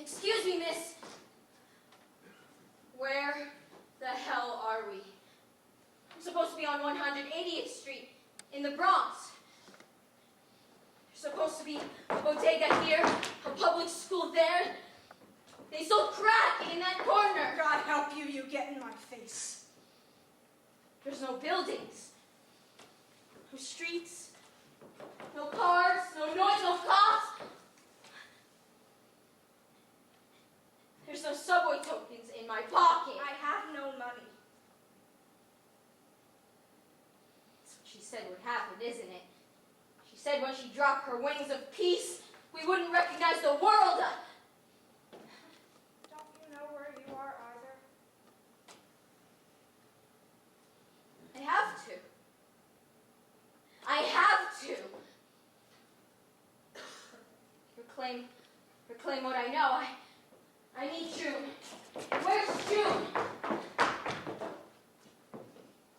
Excuse me, miss. Where the hell are we? I'm supposed to be on 180th Street in the Bronx. There's supposed to be a bodega here, a public school there. They sold crack in that corner. God help you, you get in my face. There's no buildings, no streets, no cars, no noise, no cops. There's no subway tokens in my pocket. I have no money. That's what she said would happen, isn't it? She said when she dropped her wings of peace, we wouldn't recognize the world. Don't you know where you are either? I have to. I have to. Reclaim what I know. I need June. Where's June?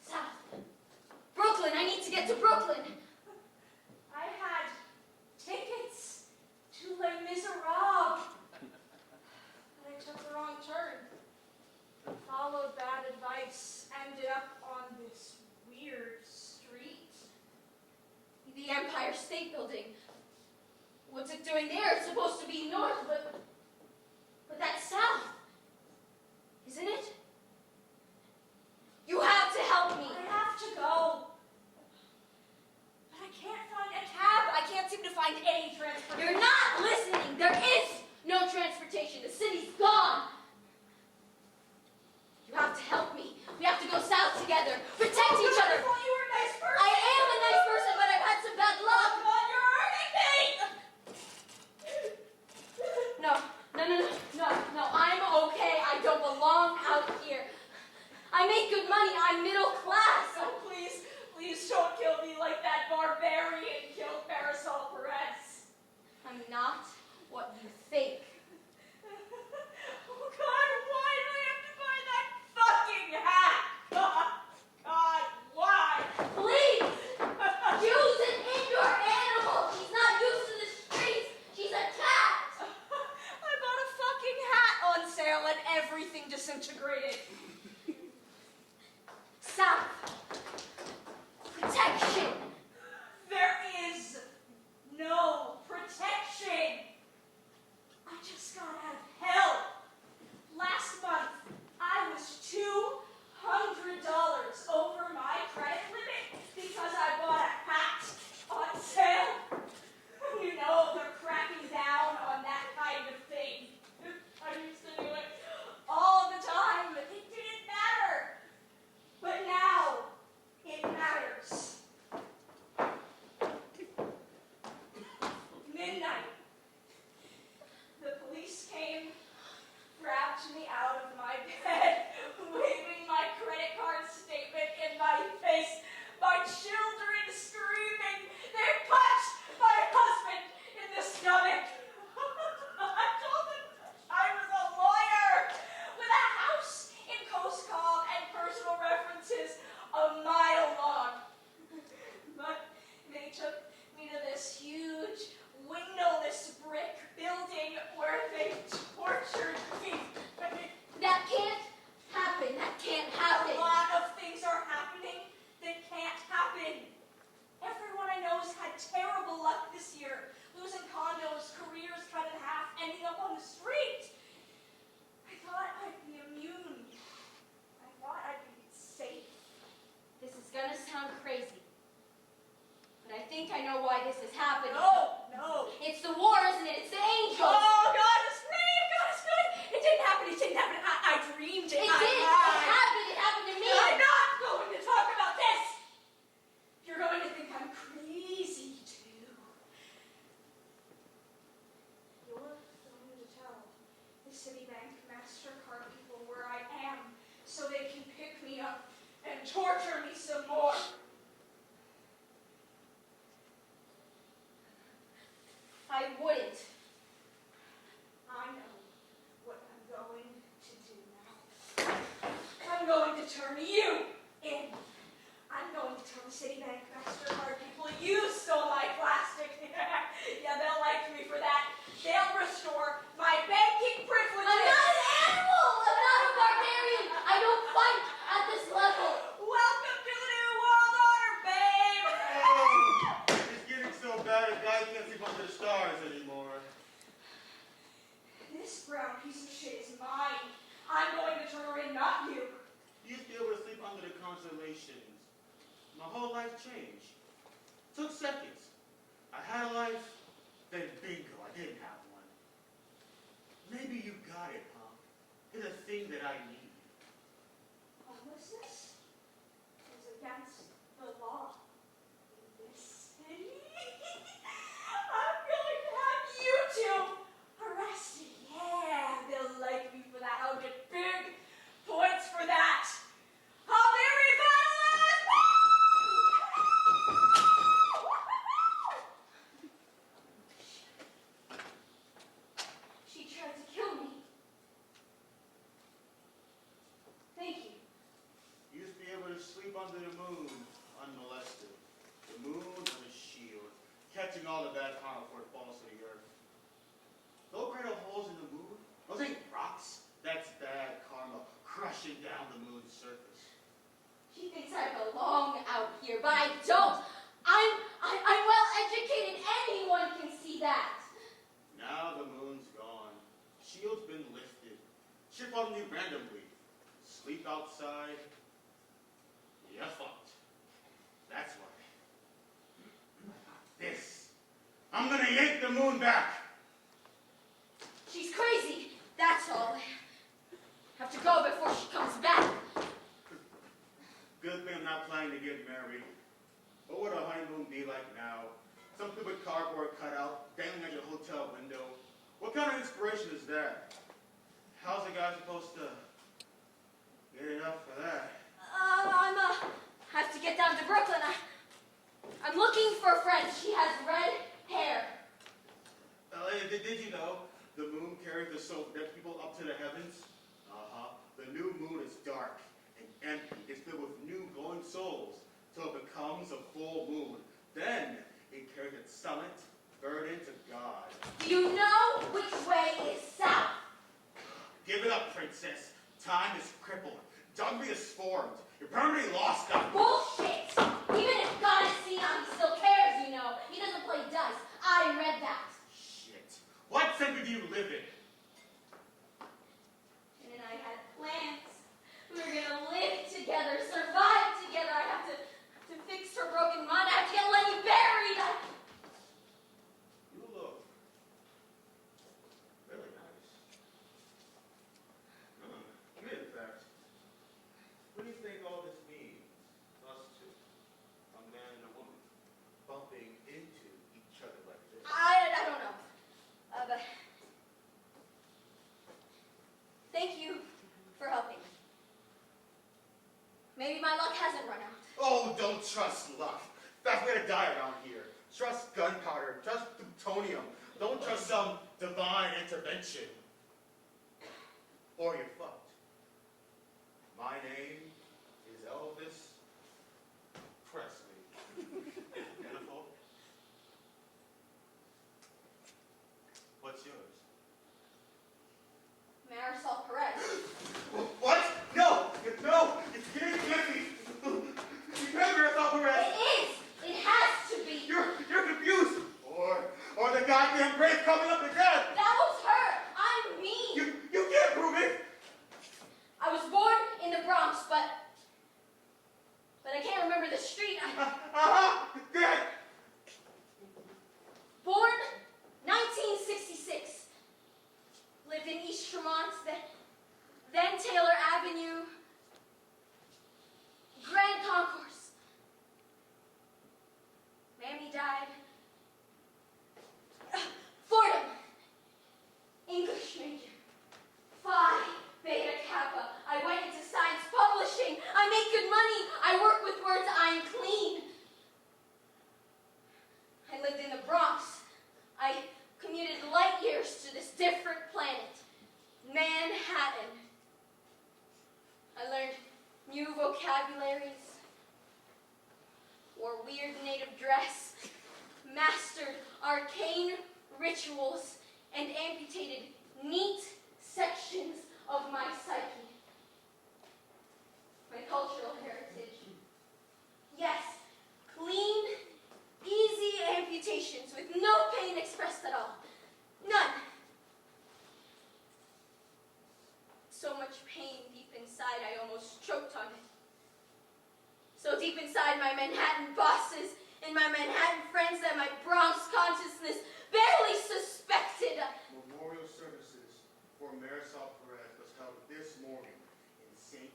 South. Brooklyn. I need to get to Brooklyn. I had tickets to Les Miserables. But I took the wrong turn. Followed bad advice. Ended up on this weird street. The Empire State Building. What's it doing there? It's supposed to be north, but that's south. Isn't it? You have to help me. I have to go. But I can't find a cab. I can't seem to find any transportation. You're not listening. There is no transportation. The city's gone. You have to help me. We have to go south together. Protect each other. I thought you were a nice person. I am a nice person, but I've had some bad luck. Oh, God, you're hurting me. No, I'm okay. I don't belong out here. I make good money. I'm middle class. Oh, please don't kill me like that barbarian killed Marisol Perez. I'm not what you think. Oh, God, why do I have to buy that fucking hat? God, why? Please! Use an indoor animal. She's not used to the streets. She's a cat. I bought a fucking hat on sale and everything disintegrated. South. Protection. There is no protection. I just got out of hell. Last month, I was $200 over my credit limit because I bought a hat on sale. You know, they're cracking down on that kind of thing. I used to do it all the time, but it didn't matter. But now, it matters. Midnight. The police came, grabbed me out of my bed, waving my credit card statement in my face, my children screaming. They punched my husband in the stomach. I told them I was a lawyer with a house in Coast Cobb and personal references a mile long. But they took me to this huge windowless brick building where they tortured me. That can't happen. That can't happen. A lot of things are happening that can't happen. Everyone I know has had terrible luck this year. Losing condos, careers cut in half, ending up on the street. I thought I'd be immune. I thought I'd be safe. This is gonna sound crazy, but I think I know why this is happening. No. It's the war, isn't it? It's the angels. Oh, God is great. God is good. It didn't happen. I dreamed it. It did. It happened. It happened to me. I'm not going to talk about this. You're going to think I'm crazy, too. You're going to tell the Citibank MasterCard people where I am so they can pick me up and torture me some more. I wouldn't. I know what I'm going to do now. I'm going to turn you in. I'm going to tell the Citibank MasterCard people you stole my plastic. Yeah, they'll like me for that. They'll restore my banking constellations. My whole life changed. Took seconds. I had a life, then bingo, I didn't have one. Maybe you got it, huh? It's a thing that I need. Homelessness is against the law in this city. I'm going to have you two arrested. Yeah, they'll like me for that. I'll get big points for that. I'll be revitalized. She tried to kill me. Thank you. You used to be able to sleep under the moon, unmolested. The moon on a shield, catching all the bad karma before it falls to the earth. Those great holes in the moon, those ain't rocks. That's bad karma crushing down the moon's surface. She thinks I belong out here, but I don't. I'm well educated. Anyone can see that. Now the moon's gone. Shield's been lifted. Ship on you randomly. Sleep outside. You're fucked. That's why. This. I'm gonna yank the moon back. She's crazy. That's all. Have to go before she comes back. Good thing I'm not planning to get married. What would a honeymoon be like now? Some stupid cardboard cutout dangling at your hotel window. What kind of inspiration is that? How's a guy supposed to get enough for that? Have to get down to Brooklyn. I'm looking for a friend. She has red hair. Did you know the moon carries the soul of dead people up to the heavens? The new moon is dark and empty. It's filled with new glowing souls till it becomes a full moon. Then it carries its summit burden to God. Do you know which way is south? Give it up, princess. Time is crippled. Dogby is formed. You're permanently lost now. Bullshit! Even if God is seen how he still cares, you know. He doesn't play dice. I read that. Shit. What center do you live in? And I had plans. We were gonna live together, survive together. I have to fix her broken mind. I have to get Lenny buried. You look really nice. In fact, what do you think all this means? Us two, a man and a woman, bumping into each other like this. I don't know. But thank you for helping. Maybe my luck hasn't run out. Oh, don't trust luck. That's way to die around here. Trust gunpowder. Trust plutonium. Don't trust some divine intervention. Or you're fucked. My name is Elvis Presley. Beautiful. What's yours? Marisol Perez. What? No! No! It's getting messy! You never saw Perez! It is! It has to be! You're confused! Or the goddamn grave coming up again! That was her! I'm me! You can't prove it! I was born in the Bronx, but I can't remember the street. Dead! Born 1966. Lived in East Tremont, then Taylor Avenue, Grand Concourse. Mammy died. Fordham. English major. Phi Beta Kappa. I went into science publishing. I make good money. I work with words. I'm clean. I lived in the Bronx. I commuted light years to this different planet, Manhattan. I learned new vocabularies, wore weird native dress, mastered arcane rituals, and amputated neat sections of my psyche. My cultural heritage. Yes, clean, easy amputations with no pain expressed at all. None. So much pain deep inside I almost choked on it. deep inside my Manhattan bosses and my Manhattan friends that my Bronx consciousness barely suspected. Memorial services for Marisol was held this morning in St.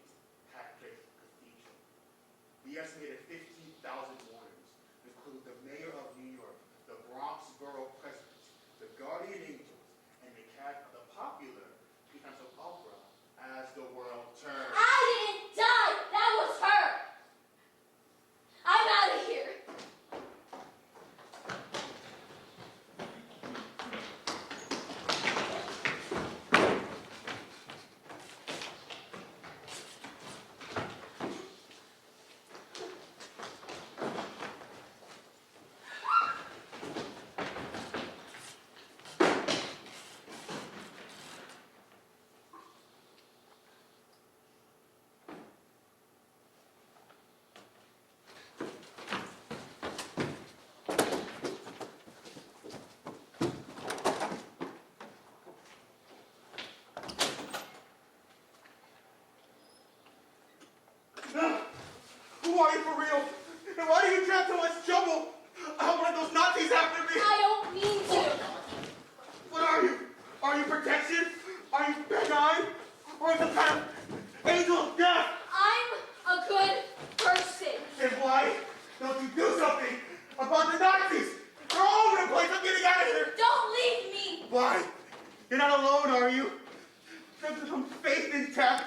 Patrick's Cathedral. The estimated 15,000 mourners include the mayor of New York, the Bronx Borough President, the Guardian Angels, and the cat of the popular Ensemble opera As the World Turns. I didn't die! That was her! I'm out of here! Who are you for real? And why do you trap so much trouble? I don't want those Nazis after me. I don't mean to. What are you? Are you protection? Are you benign? Or some kind of angel of death? I'm a good person. And why don't you do something about the Nazis? They're all over the place. I'm getting out of here. Don't leave me. Why? You're not alone, are you? There's some faith intact.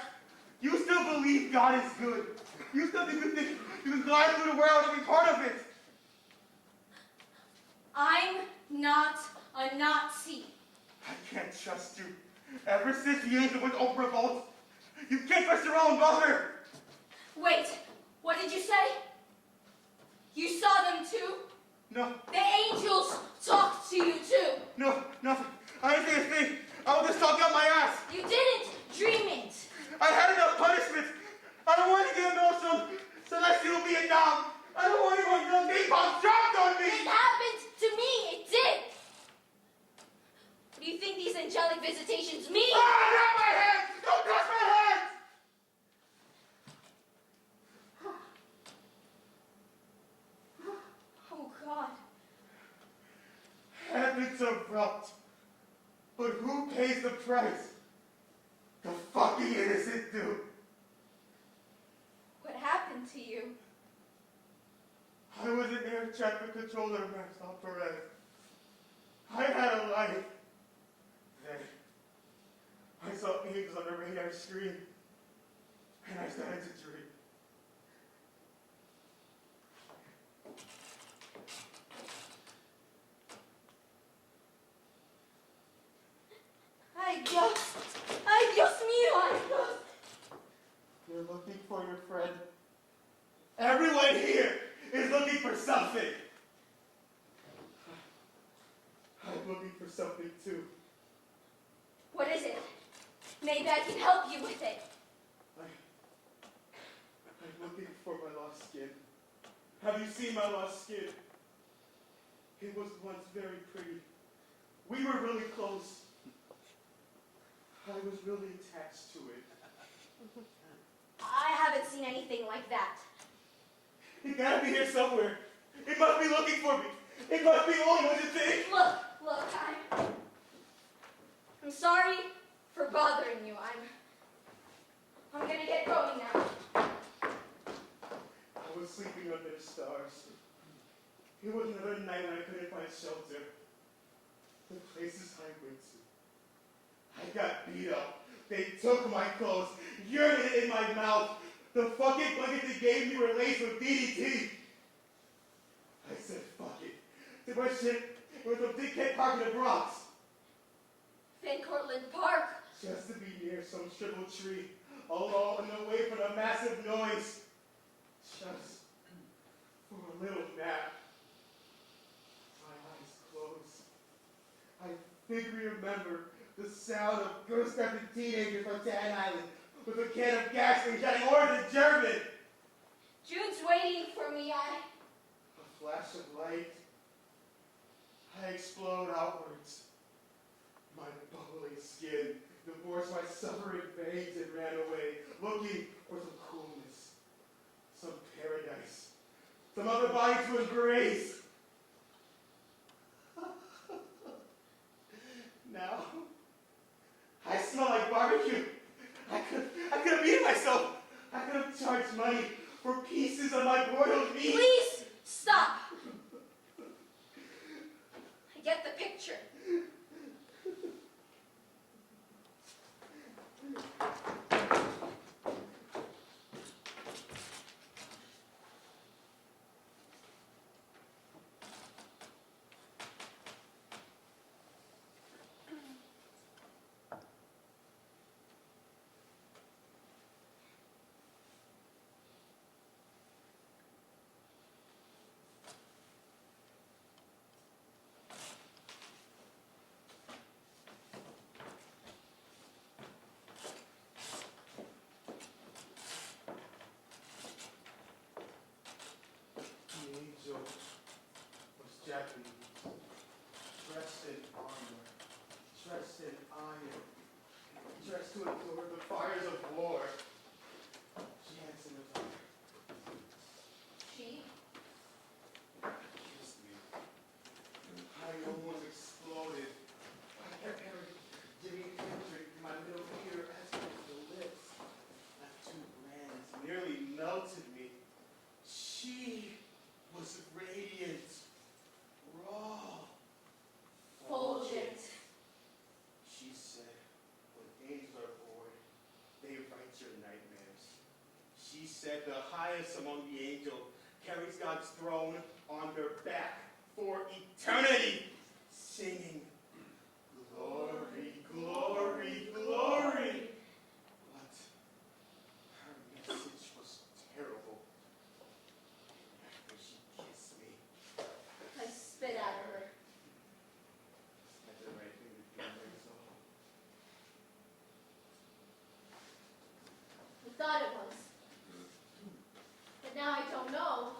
You still believe God is good. You still think you can glide through the world and be part of it. I'm not a Nazi. I can't trust you. Ever since the angel went over revolt, you can't trust your own mother. Wait, what did you say? You saw them too? No, The angels talked to you too. no, nothing. I didn't say a thing. I was just talking out my ass. You didn't dream it. I had enough punishment. I don't want to get some celestial Vietnam. I don't want anyone young napalm dropped on me. It happened to me. It did. What do you think these angelic visitations mean? Ah, not my hands! Don't touch my hands! Oh, God. Heavens erupt. But who pays the price? The fucking innocent do. What happened to you? I was an air traffic controller of Marisol Perez. I had a life. Then I saw angels on the radar screen, and I started to dream. Ay, Dios mío, ay, Dios. You're looking for your friend. Everyone here is looking for something. I'm looking for something too. What is it? Maybe I can help you with it. I'm looking for my lost skin. Have you seen my lost skin? It was once very pretty. We were really close. I was really attached to it. I haven't seen anything like that. It gotta be here somewhere. It must be looking for me. It must be on, don't you think? Look, I'm sorry for bothering you. I'm gonna get going now. I was sleeping under the stars. It was another night when I couldn't find shelter. The places I went to. I got beat up. They took my clothes, urinated in my mouth. The fucking blankets they gave me were laced with DDT. I said, fuck it. Took my shit with some dickhead park in the Bronx. Van Cortlandt Park. Just to be near some shriveled tree, alone and away from the massive noise. Just for a little nap. My eyes closed. I vaguely remember the sound of girl-scrapping teenagers from Staten Island with a can of gasoline shouting orders in German. June's waiting for me. A flash of light. I explode outwards. My bubbling skin divorced my suffering veins and ran away, looking for some coolness, some paradise. some other body to embrace. Now, I smell like barbecue. I could have eaten myself. I could have charged money for pieces of my broiled meat. Please, stop. I get the picture. Japanese, dressed in armor, dressed in iron, dressed to endure the fires of war. She hands in the dark. She? Kissed me. I almost exploded. I kept hearing Jimmy Hendrix in my middle ear as the lips. Like two brands nearly melted me. She was radiant. Raw. Fulgent. She said, when angels are bored, they write your nightmares. She said the highest among the angels carries God's throne on their back for eternity, singing, glory, glory, glory. But her message was terrible. After she kissed me, I spit out of her. that's the right thing to do, Marisol. I thought it was. But now I don't know.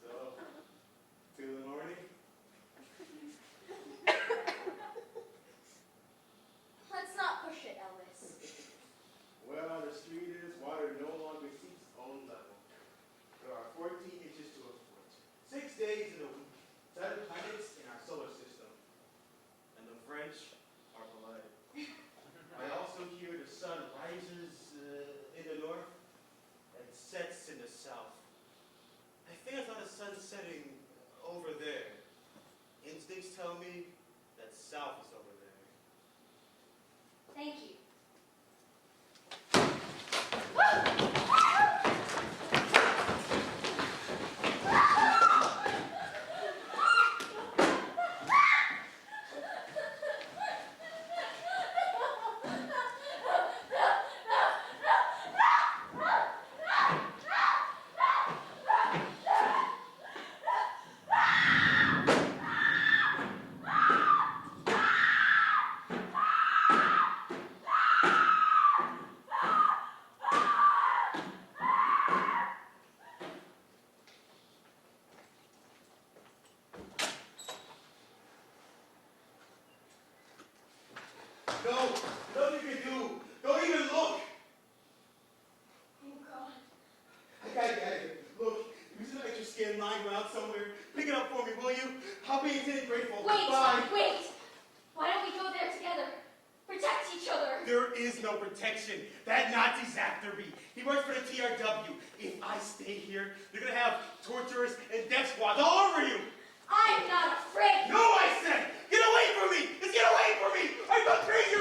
So, feeling horny? Let's not push it, Elvis. Well, the street is water no longer seeks its own level. There are 14 inches to a foot. 6 days in a week. 7 planets in our solar system. And the French are polite. I also hear the sun rises in the north and sets in the south. I think I saw the sun setting over there. Instincts tell me that south is over there. Thank you. No, nothing you can do. Don't even look. Oh, God. I gotta get it. Look, you see that extra skin lying around somewhere? Pick it up for me, will you? I'll be eternally grateful. Wait, Bye. wait. Why don't we go there together? Protect each other. There is no protection. That Nazi's after me. He works for the TRW. If I stay here, they're gonna have torturers and death squads all over you. I'm not afraid. No, I said! Get away from me! Just get away from me! I'm not crazy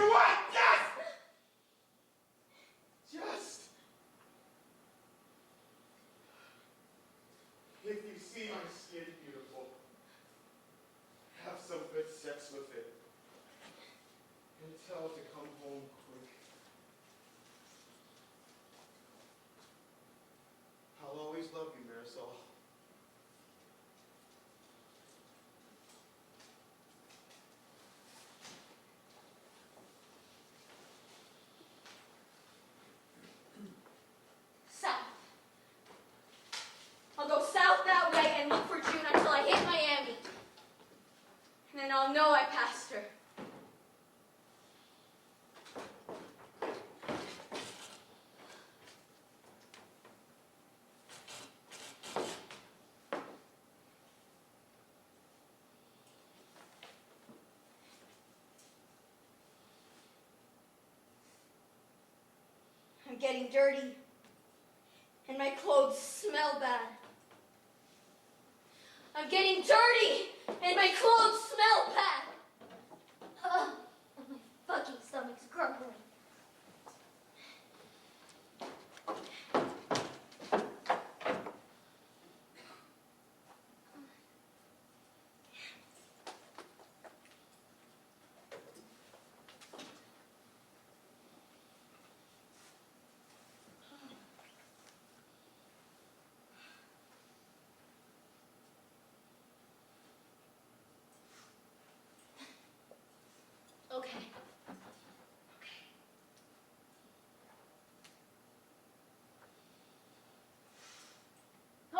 getting dirty, and my clothes smell bad. I'm getting dirty, and my clothes smell bad. And my fucking stomach's grumbling. Okay.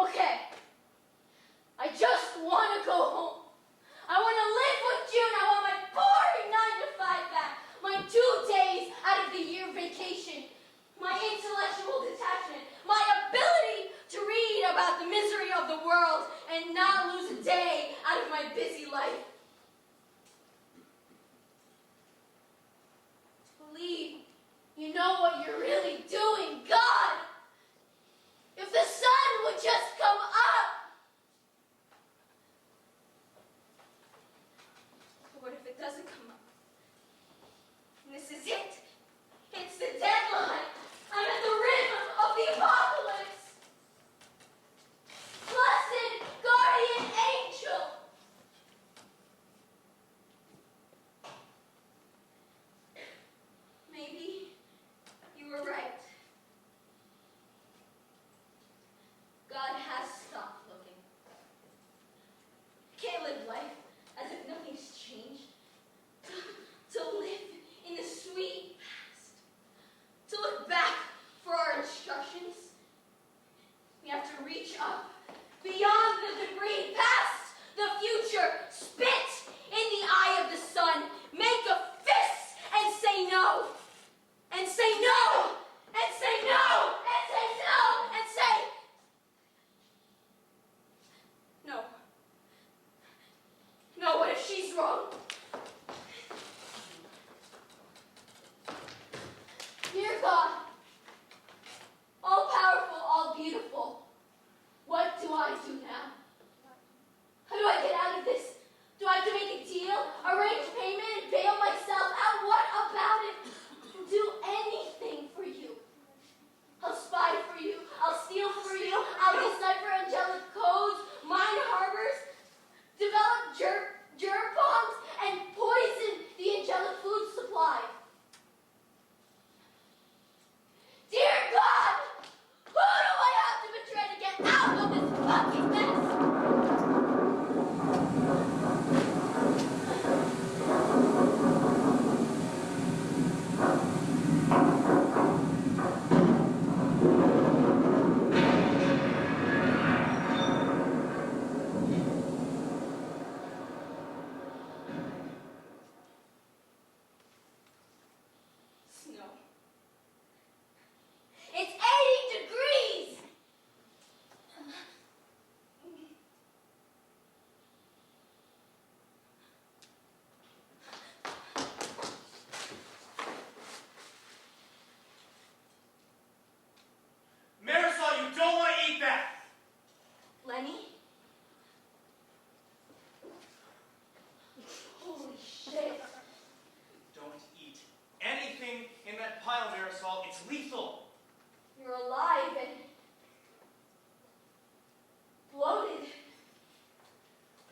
Okay. I just want to go home. I want to live with June. I want my boring 9 to 5 back. My 2 days out of the year vacation. My intellectual detachment. My ability to read about the misery of the world and not lose a day out of my busy life. Believe you know what you're really doing, God. If the sun would just come up. But what if it doesn't come up? And this is it. It's the deadline. I'm at the rim of the apocalypse. Blessed guardian angel. Maybe you were right. God has stopped looking. I can't live life as if nothing's changed. To live in the sweet past. To look back for our instructions. We have to reach up beyond the debris, past the future, spit in the eye of the sun, make a fist and say no. And say no! And say no! And say no! And say no. No, what if she's wrong? Dear God, all powerful, all beautiful, what do I do now? How do I get out of this? Do I have to make a deal, arrange payment, and bail myself out? What about it? Do anything for you. I'll spy for you. I'll steal for you. I'll decipher angelic codes, mine harbors, develop germ bombs, and poison the angelic food supply. Dear God, who do I have to betray to get out of this fucking mess? Snow. It's 80 degrees! Marisol, you don't want to eat that! Lenny? Holy shit. Don't eat anything in that pile, Marisol. It's lethal. You're alive and bloated.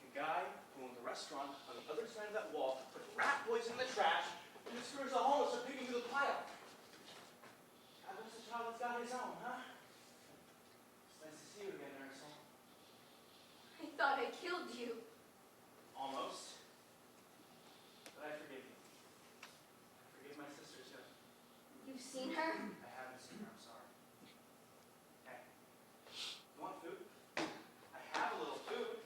The guy who owned the restaurant on the other side of that wall put rat poison in the trash, and the screws the homeless are picking through the pile. God bless the child that's got his own, huh? It's nice to see you again, Marisol. I thought I killed you. Almost. But I forgive you. I forgive my sister, too. You've seen her? I haven't seen her, I'm sorry. Hey, you want food? I have a little food.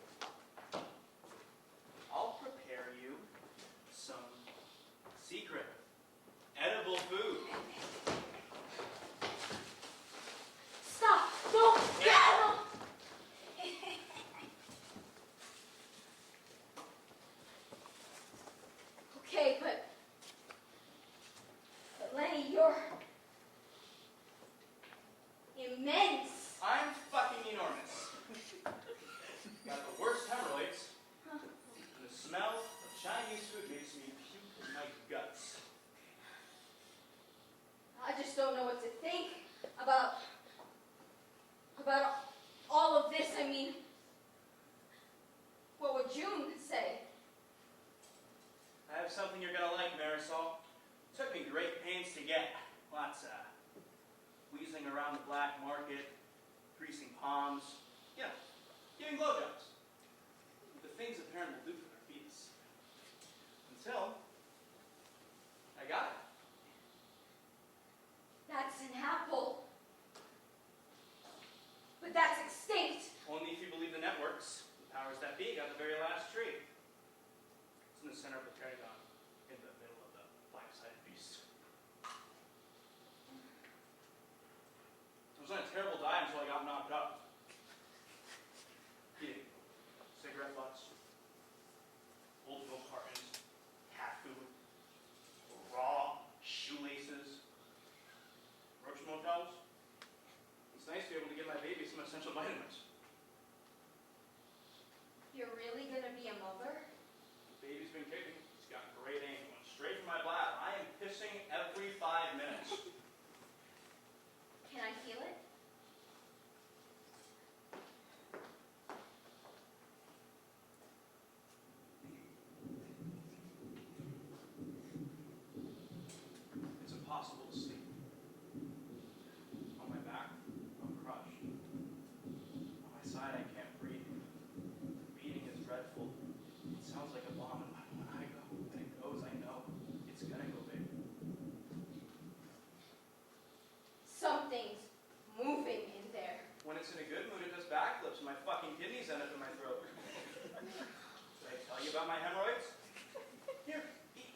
I'll prepare you some secret, edible food. Stop! Don't get him! Okay, but Lenny, something you're gonna like, Marisol. Took me great pains to get. Lots of wheezing around the black market, greasing palms, you know, giving blowjobs. The things a parent will do for their fetus. Until I got it. That's an apple. But that's extinct. Only if you believe the networks. The powers that be got the very last tree. It's in the center of the Pentagon, in the middle of the black-sided beast. I was on a terrible diet until I got knocked up. Eating cigarette butts, old milk cartons, cat food, raw shoelaces, roach motels. It's nice to be able to give my baby some essential vitamins. You're really gonna be a mother? The baby's been kicking. He's got great aim. Going straight from my bladder. I am pissing every 5 minutes. Can I feel it? It's impossible to sleep. On my back, I'm crushed. On my side, I can't breathe. The beating is dreadful. It sounds like a bomb, and when I go, when it goes, I know it's gonna go big. Something's moving in there. When it's in a good mood, it does backflips, and my fucking kidneys end up in my throat. Did I tell you about my hemorrhoids? Here, eat.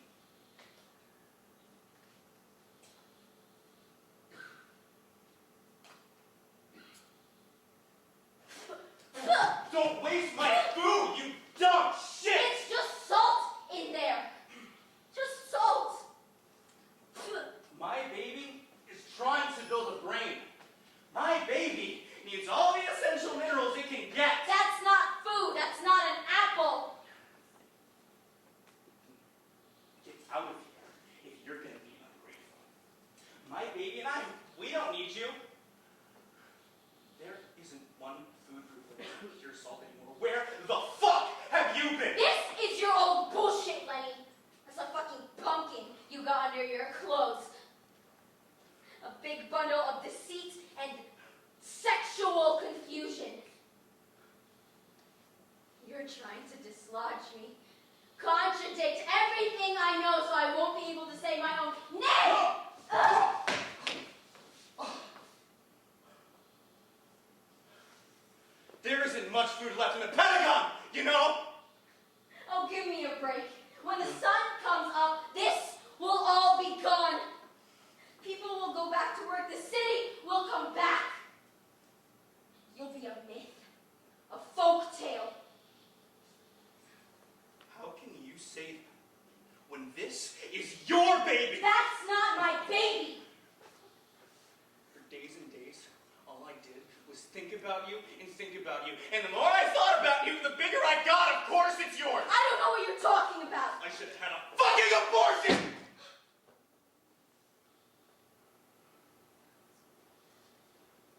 Don't waste my food, you dumb shit! It's just salt in there. Just salt. My baby is trying to build a brain. My baby needs all the essential minerals it can get. That's not food. That's not an apple. Get out of here if you're gonna be ungrateful. My baby and I, we don't need you. There isn't one food group that makes pure salt anymore. Where the fuck have you been? This is your old bullshit, Lenny. That's a fucking pumpkin you got under your clothes. A big bundle of deceit and sexual confusion. You're trying to dislodge me. Contradict everything I know so I won't be able to say my own nay! There isn't much food left in the Pentagon, you know? Oh, give me a break. When the sun comes up, this will all be gone. People will go back to work. The city will come back. You'll be a myth, a folk tale. How can you say that when this is your baby? That's not my baby. For days and days, all I did was think about you and think about you. And the more I thought about you, the bigger I got. Of course it's yours. I don't know what you're talking about. I should have had a fucking abortion!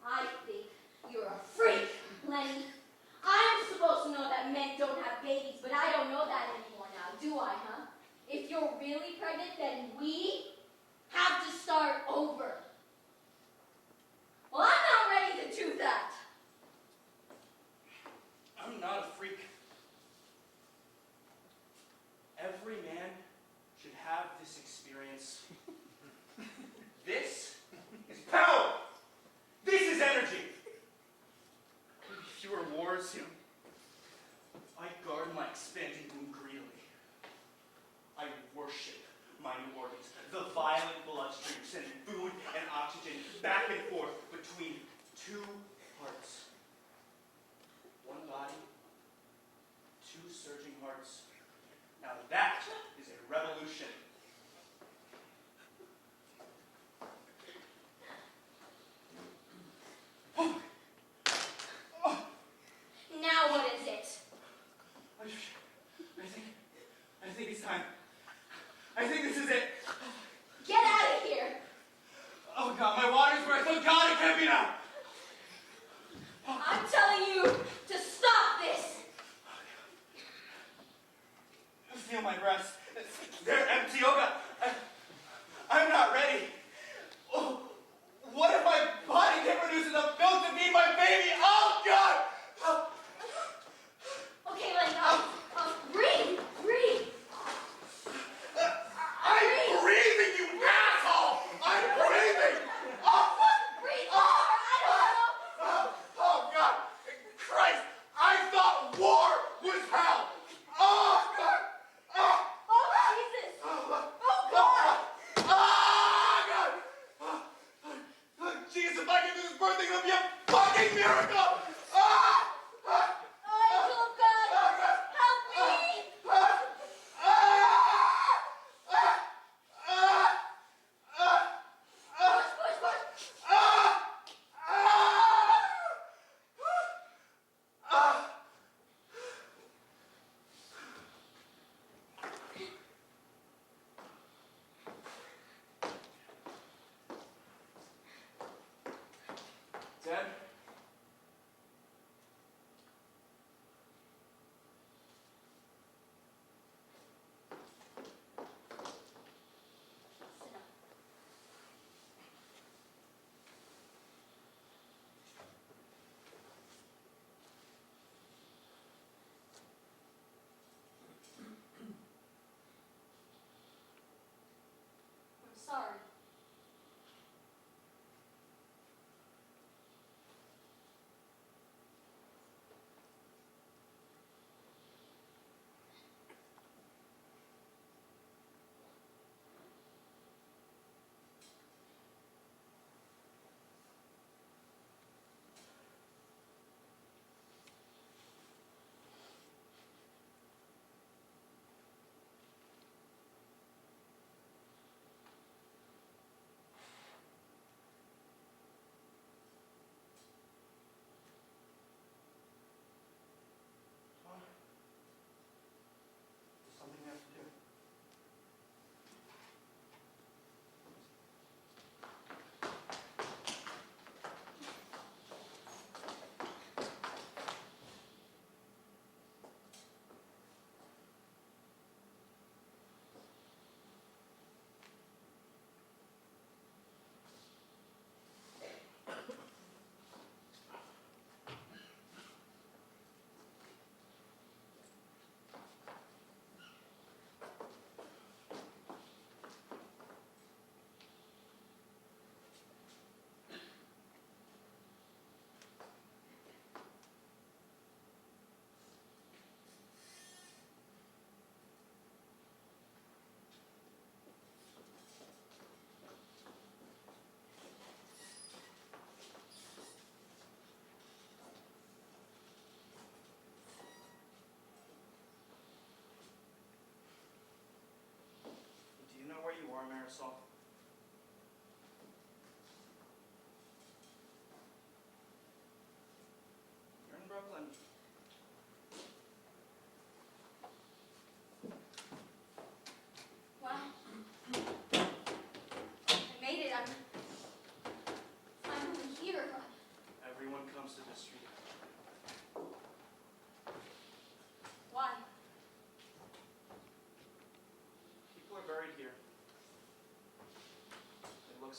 I think you're a freak, Lenny. I'm supposed to know that men don't have babies, but I don't know that anymore now, do I, huh? If you're really pregnant, then we have to start over. Well, I'm not ready to do that. I'm not a freak. Every man should have this experience. This is power. This is energy. Fewer wars, you know. I guard my expanding womb greedily. I worship my new organs. The violent bloodstream sending food and oxygen back and forth between two hearts. One body, two surging hearts. Now that is a revolution. Now what is it? I think it's time. I think this is it. Get out of here. Oh God, my water's worth. Oh God, it can't be now. I'm telling you to stop this. Feel my breath. There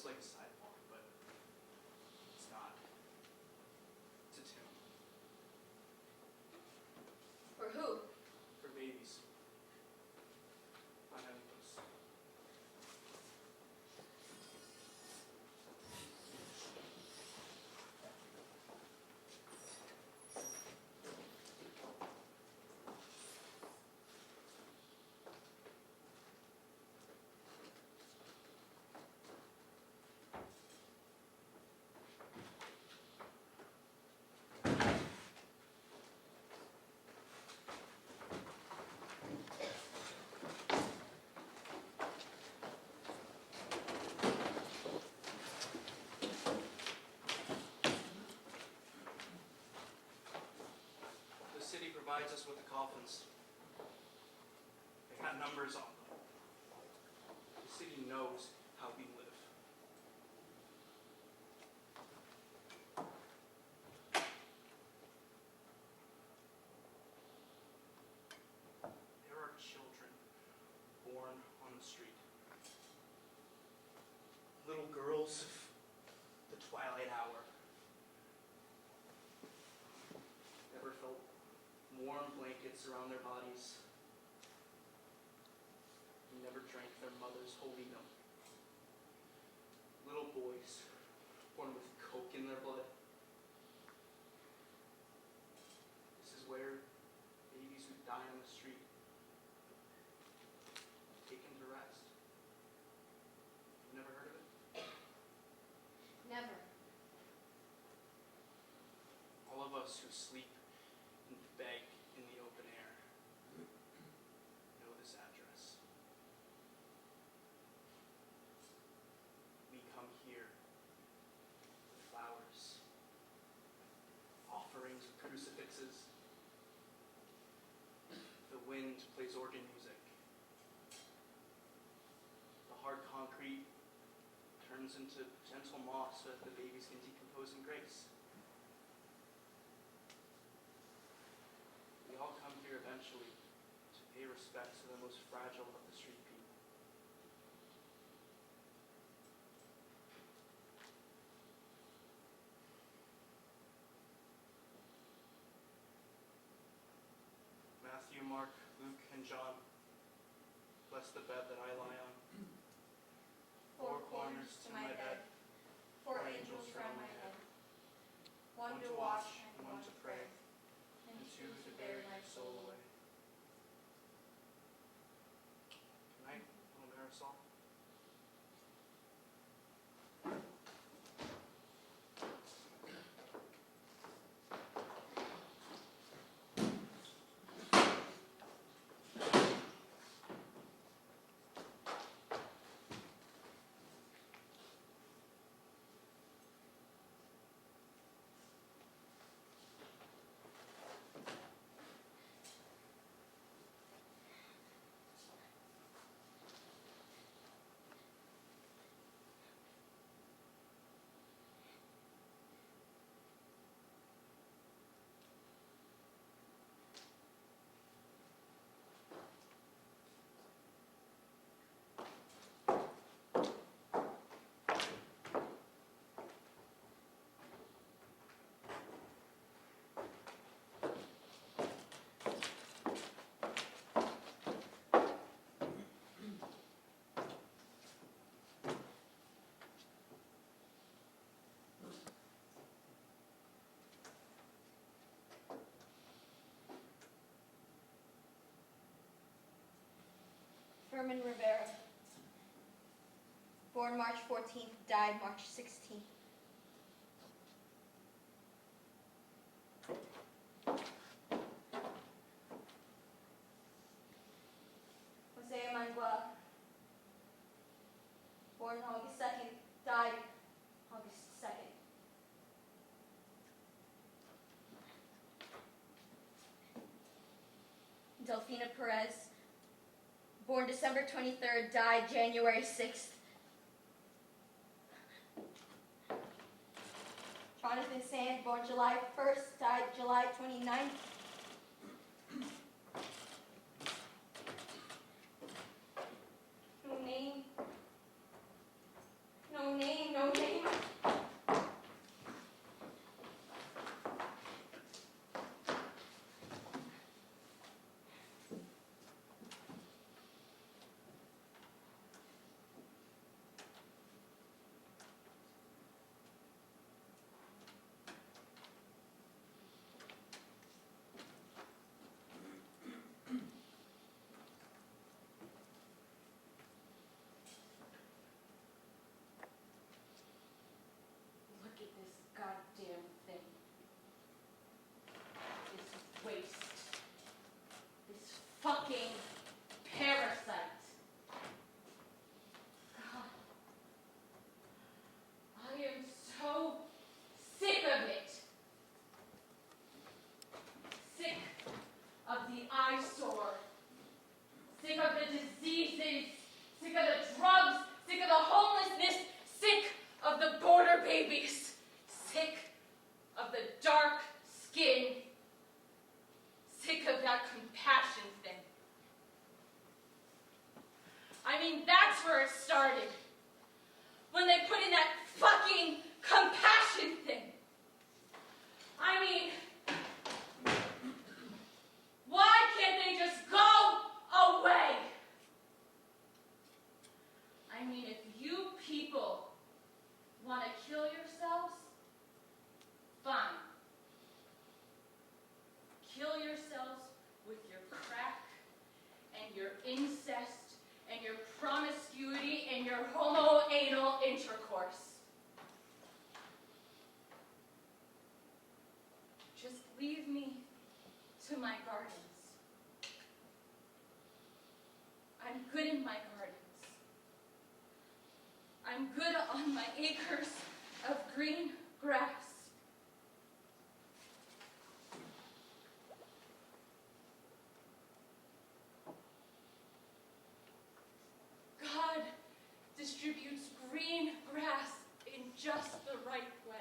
looks like a sidewalk, but it's not. It's a tomb. For who? For babies. On any place. The city provides us with the coffins. They got numbers on them. The city knows how we live. There are children born on the street. Little girls of the twilight hour. Never felt warm blankets around their bodies. Never drank their mother's holy milk. Little boys born with coke in their blood. This is where babies who die on the street are taken to rest. Never heard of it? Never. All of us who sleep and beg in the open air know this address. We come here with flowers, offerings of crucifixes. The wind plays organ music. The hard concrete turns into gentle moss so that the babies can decompose in grace. We all come here eventually to pay respect to the most fragile of the street people. Matthew, Mark, Luke, and John, bless the bed that I lie on. Four corners to my bed, four angels round my head. One to watch and one to pray, and two to bear my soul away. Good night, little Marisol. Herman Rivera. Born March 14th, died March 16th. Jose Rivera. Born August 2nd, died August 2nd. Delfina Perez. Born December 23rd, died January 6th. Jonathan Sand, born July 1st, died July 29th. No name. No name. eyesore. Sick of the diseases, sick of the drugs, sick of the homelessness, sick of the border babies, sick of the dark skin, sick of that compassion thing. I mean, that's where it started. When they put in that fucking compassion thing. I mean, why can't they just go away? I mean, if you people want to kill yourselves, fine. Kill yourselves with your crack and your incest and your promiscuity and your homo-anal intercourse. Just leave me to my gardens. I'm good in my gardens. I'm good on my acres of green grass. God distributes green grass in just the right way.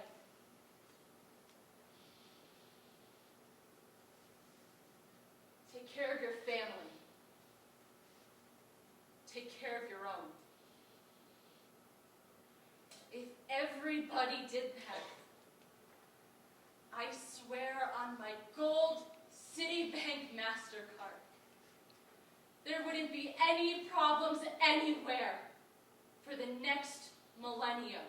Take care of your family. Take care of your own. If everybody did that, I swear on my gold Citibank MasterCard, there wouldn't be any problems anywhere for the next millennium.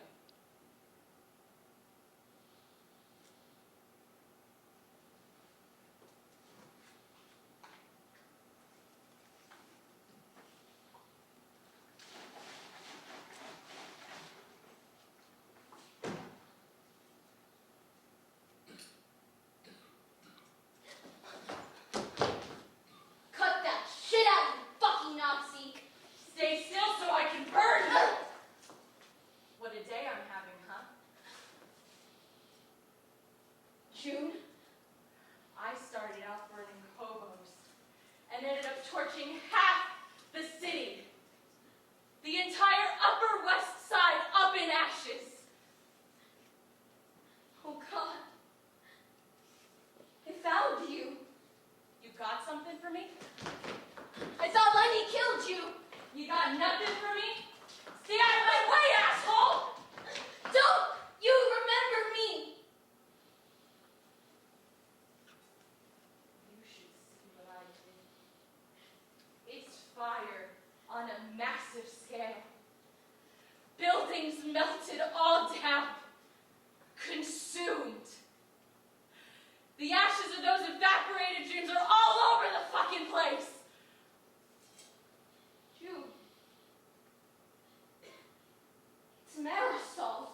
Cut that shit out, you fucking Nazi! Stay still so I can burn you! What a day I'm having, huh? June, I started out burning hobos and ended up torching half the city. The entire Upper West Side up in ashes. Oh God. I found you. You got something for me? I thought Lenny killed you. You got nothing for me? Stay out of my way, asshole! Don't you remember me? You should see what I did. It's fire on a massive scale. Buildings melted all down. Consumed. The ashes of those evaporated dreams are all over the fucking place. June. It's Marisol.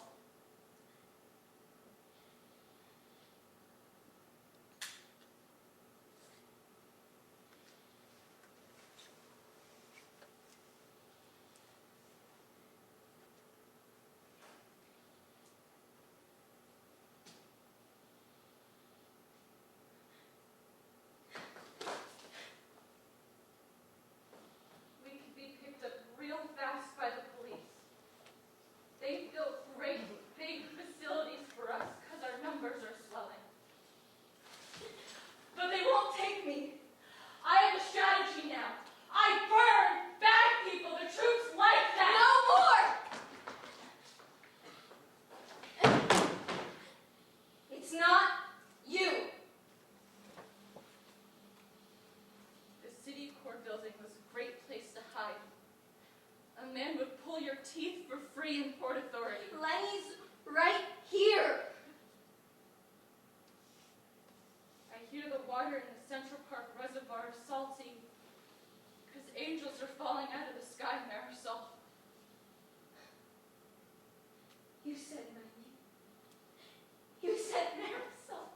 We could be picked up real fast by the police. They've built great big facilities for us because our numbers are swelling. But they won't take me. I have a strategy now. I burn bad people. The troops like that. No more! It's not you. The city court building was a great place to hide. A man would pull your teeth for free in Port Authority. Lenny's right here. I hear the water in the Central Park Reservoir is salty because angels are falling out of the sky, Marisol. You said Lenny. You said Marisol.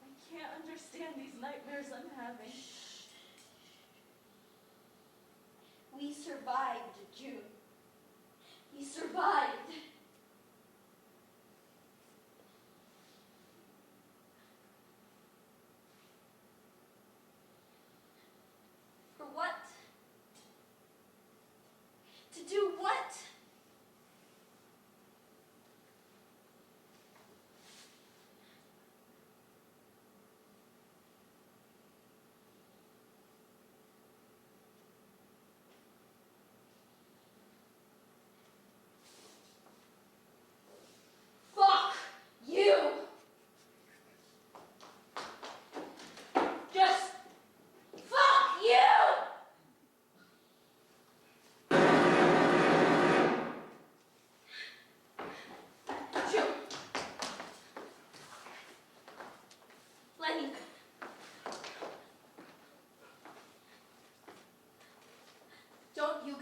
I can't understand these nightmares I'm having.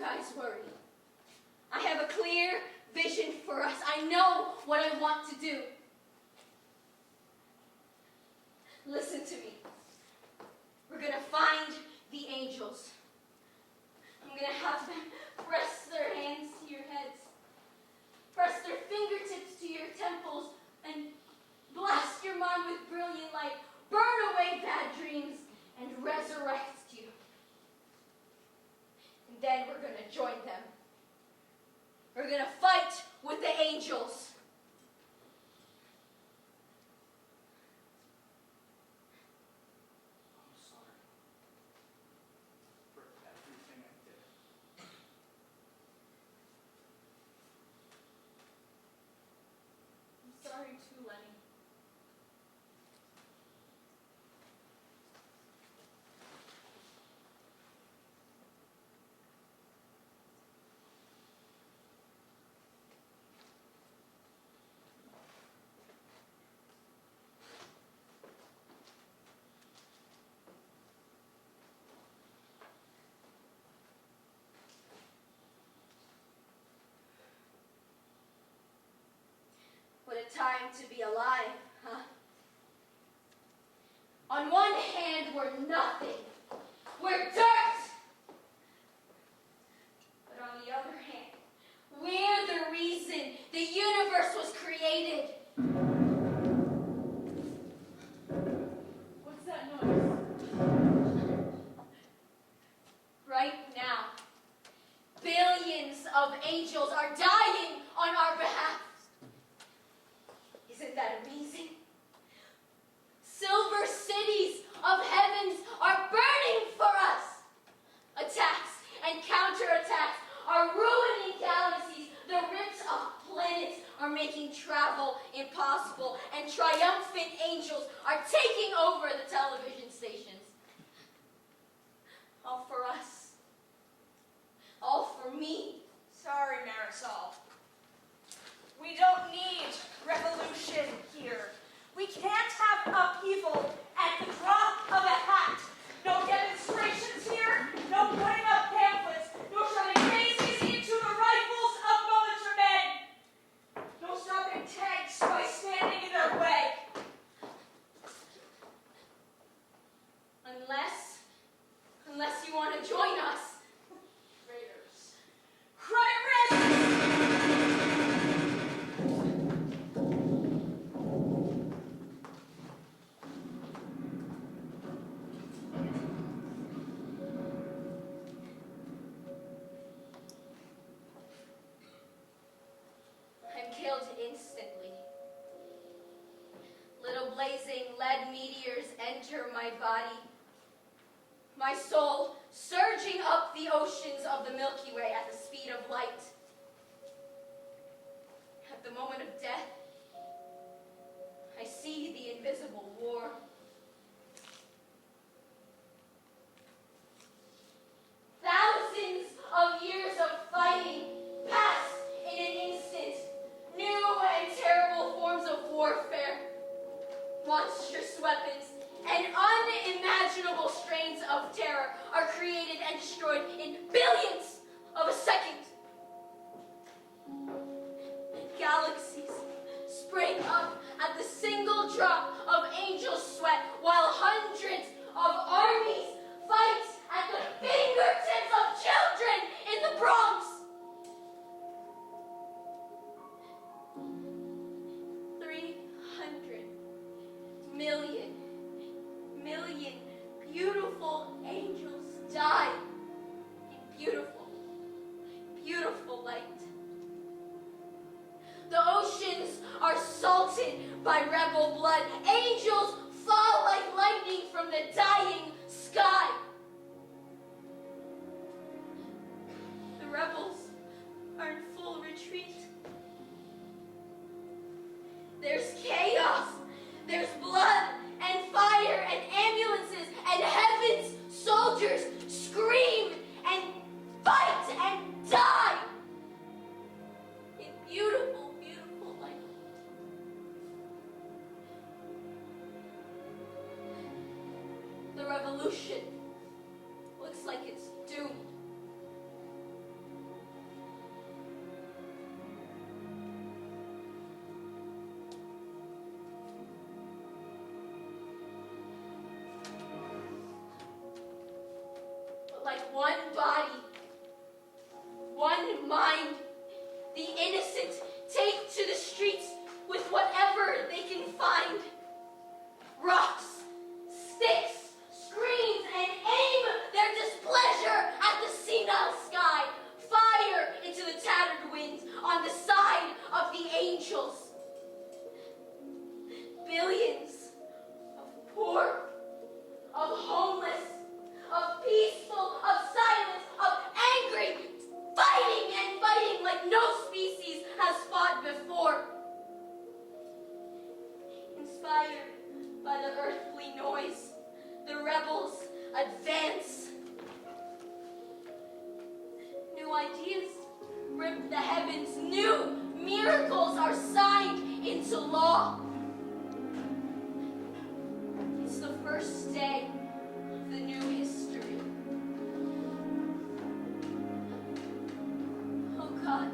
guys worry. I have a clear vision for us. I know what I want to do. Listen to me. We're going to find the angels. I'm going to have them press their hands to your heads, press their fingertips to your temples, and blast your mind with brilliant light, burn away bad dreams, and resurrect you. And then we're going to join them. We're going to fight with the angels. I'm sorry for everything I did. I'm sorry too, Lenny. What a time to be alive, huh? On one hand, we're nothing. We're dirt. But on the other hand, we're the reason the universe was created. What's that noise? Right now, billions of angels are dying on our behalf. Isn't that amazing? Silver cities of heavens are burning for us. Attacks and counterattacks are ruining galaxies. The rims of planets are making travel impossible, and triumphant angels are taking over the television stations. All for us. All for me. Sorry, Marisol. We don't need revolution here. We can't have upheaval at the drop of a hat. No demonstrations here, no putting up pamphlets, no shoving daisies into the rifles of militia men. No stopping tanks by standing in their way. Unless you want to join us. Traitors. Credit risk! I'm killed instantly. Little blazing lead meteors enter my body. My soul surging up the oceans of the Milky Way at the speed of light. At the moment of death, I see the invisible war. Thousands of years of fighting pass in an instant. New and terrible forms of warfare, monstrous weapons, and unimaginable strains of terror are created and destroyed in billions of a second. Galaxies spring up at the single drop of angel sweat, while hundreds of armies fight at the fingertips of children in the Bronx. 300 million beautiful angels die in beautiful, beautiful light. The oceans are salted by rebel blood. Angels fall like lightning from the dying sky. The rebels are in full retreat. There's chaos. There's blood and fire and ambulances and heaven's soldiers scream and fight and die in beautiful, beautiful light. but like one body, one mind. The innocent take to the streets with whatever they can find. Rocks, sticks, screens, and aim their displeasure at the senile sky. Fire into the tattered winds on the side of the angels. Billions of poor, of homeless, of peaceful, of silent, of angry, fighting and fighting like no species has fought before. Inspired by the earthly noise, the rebels advance. New ideas rip the heavens. New miracles are signed into law. It's the first day of the new history. Oh God,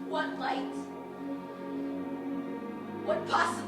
what light, what possibility.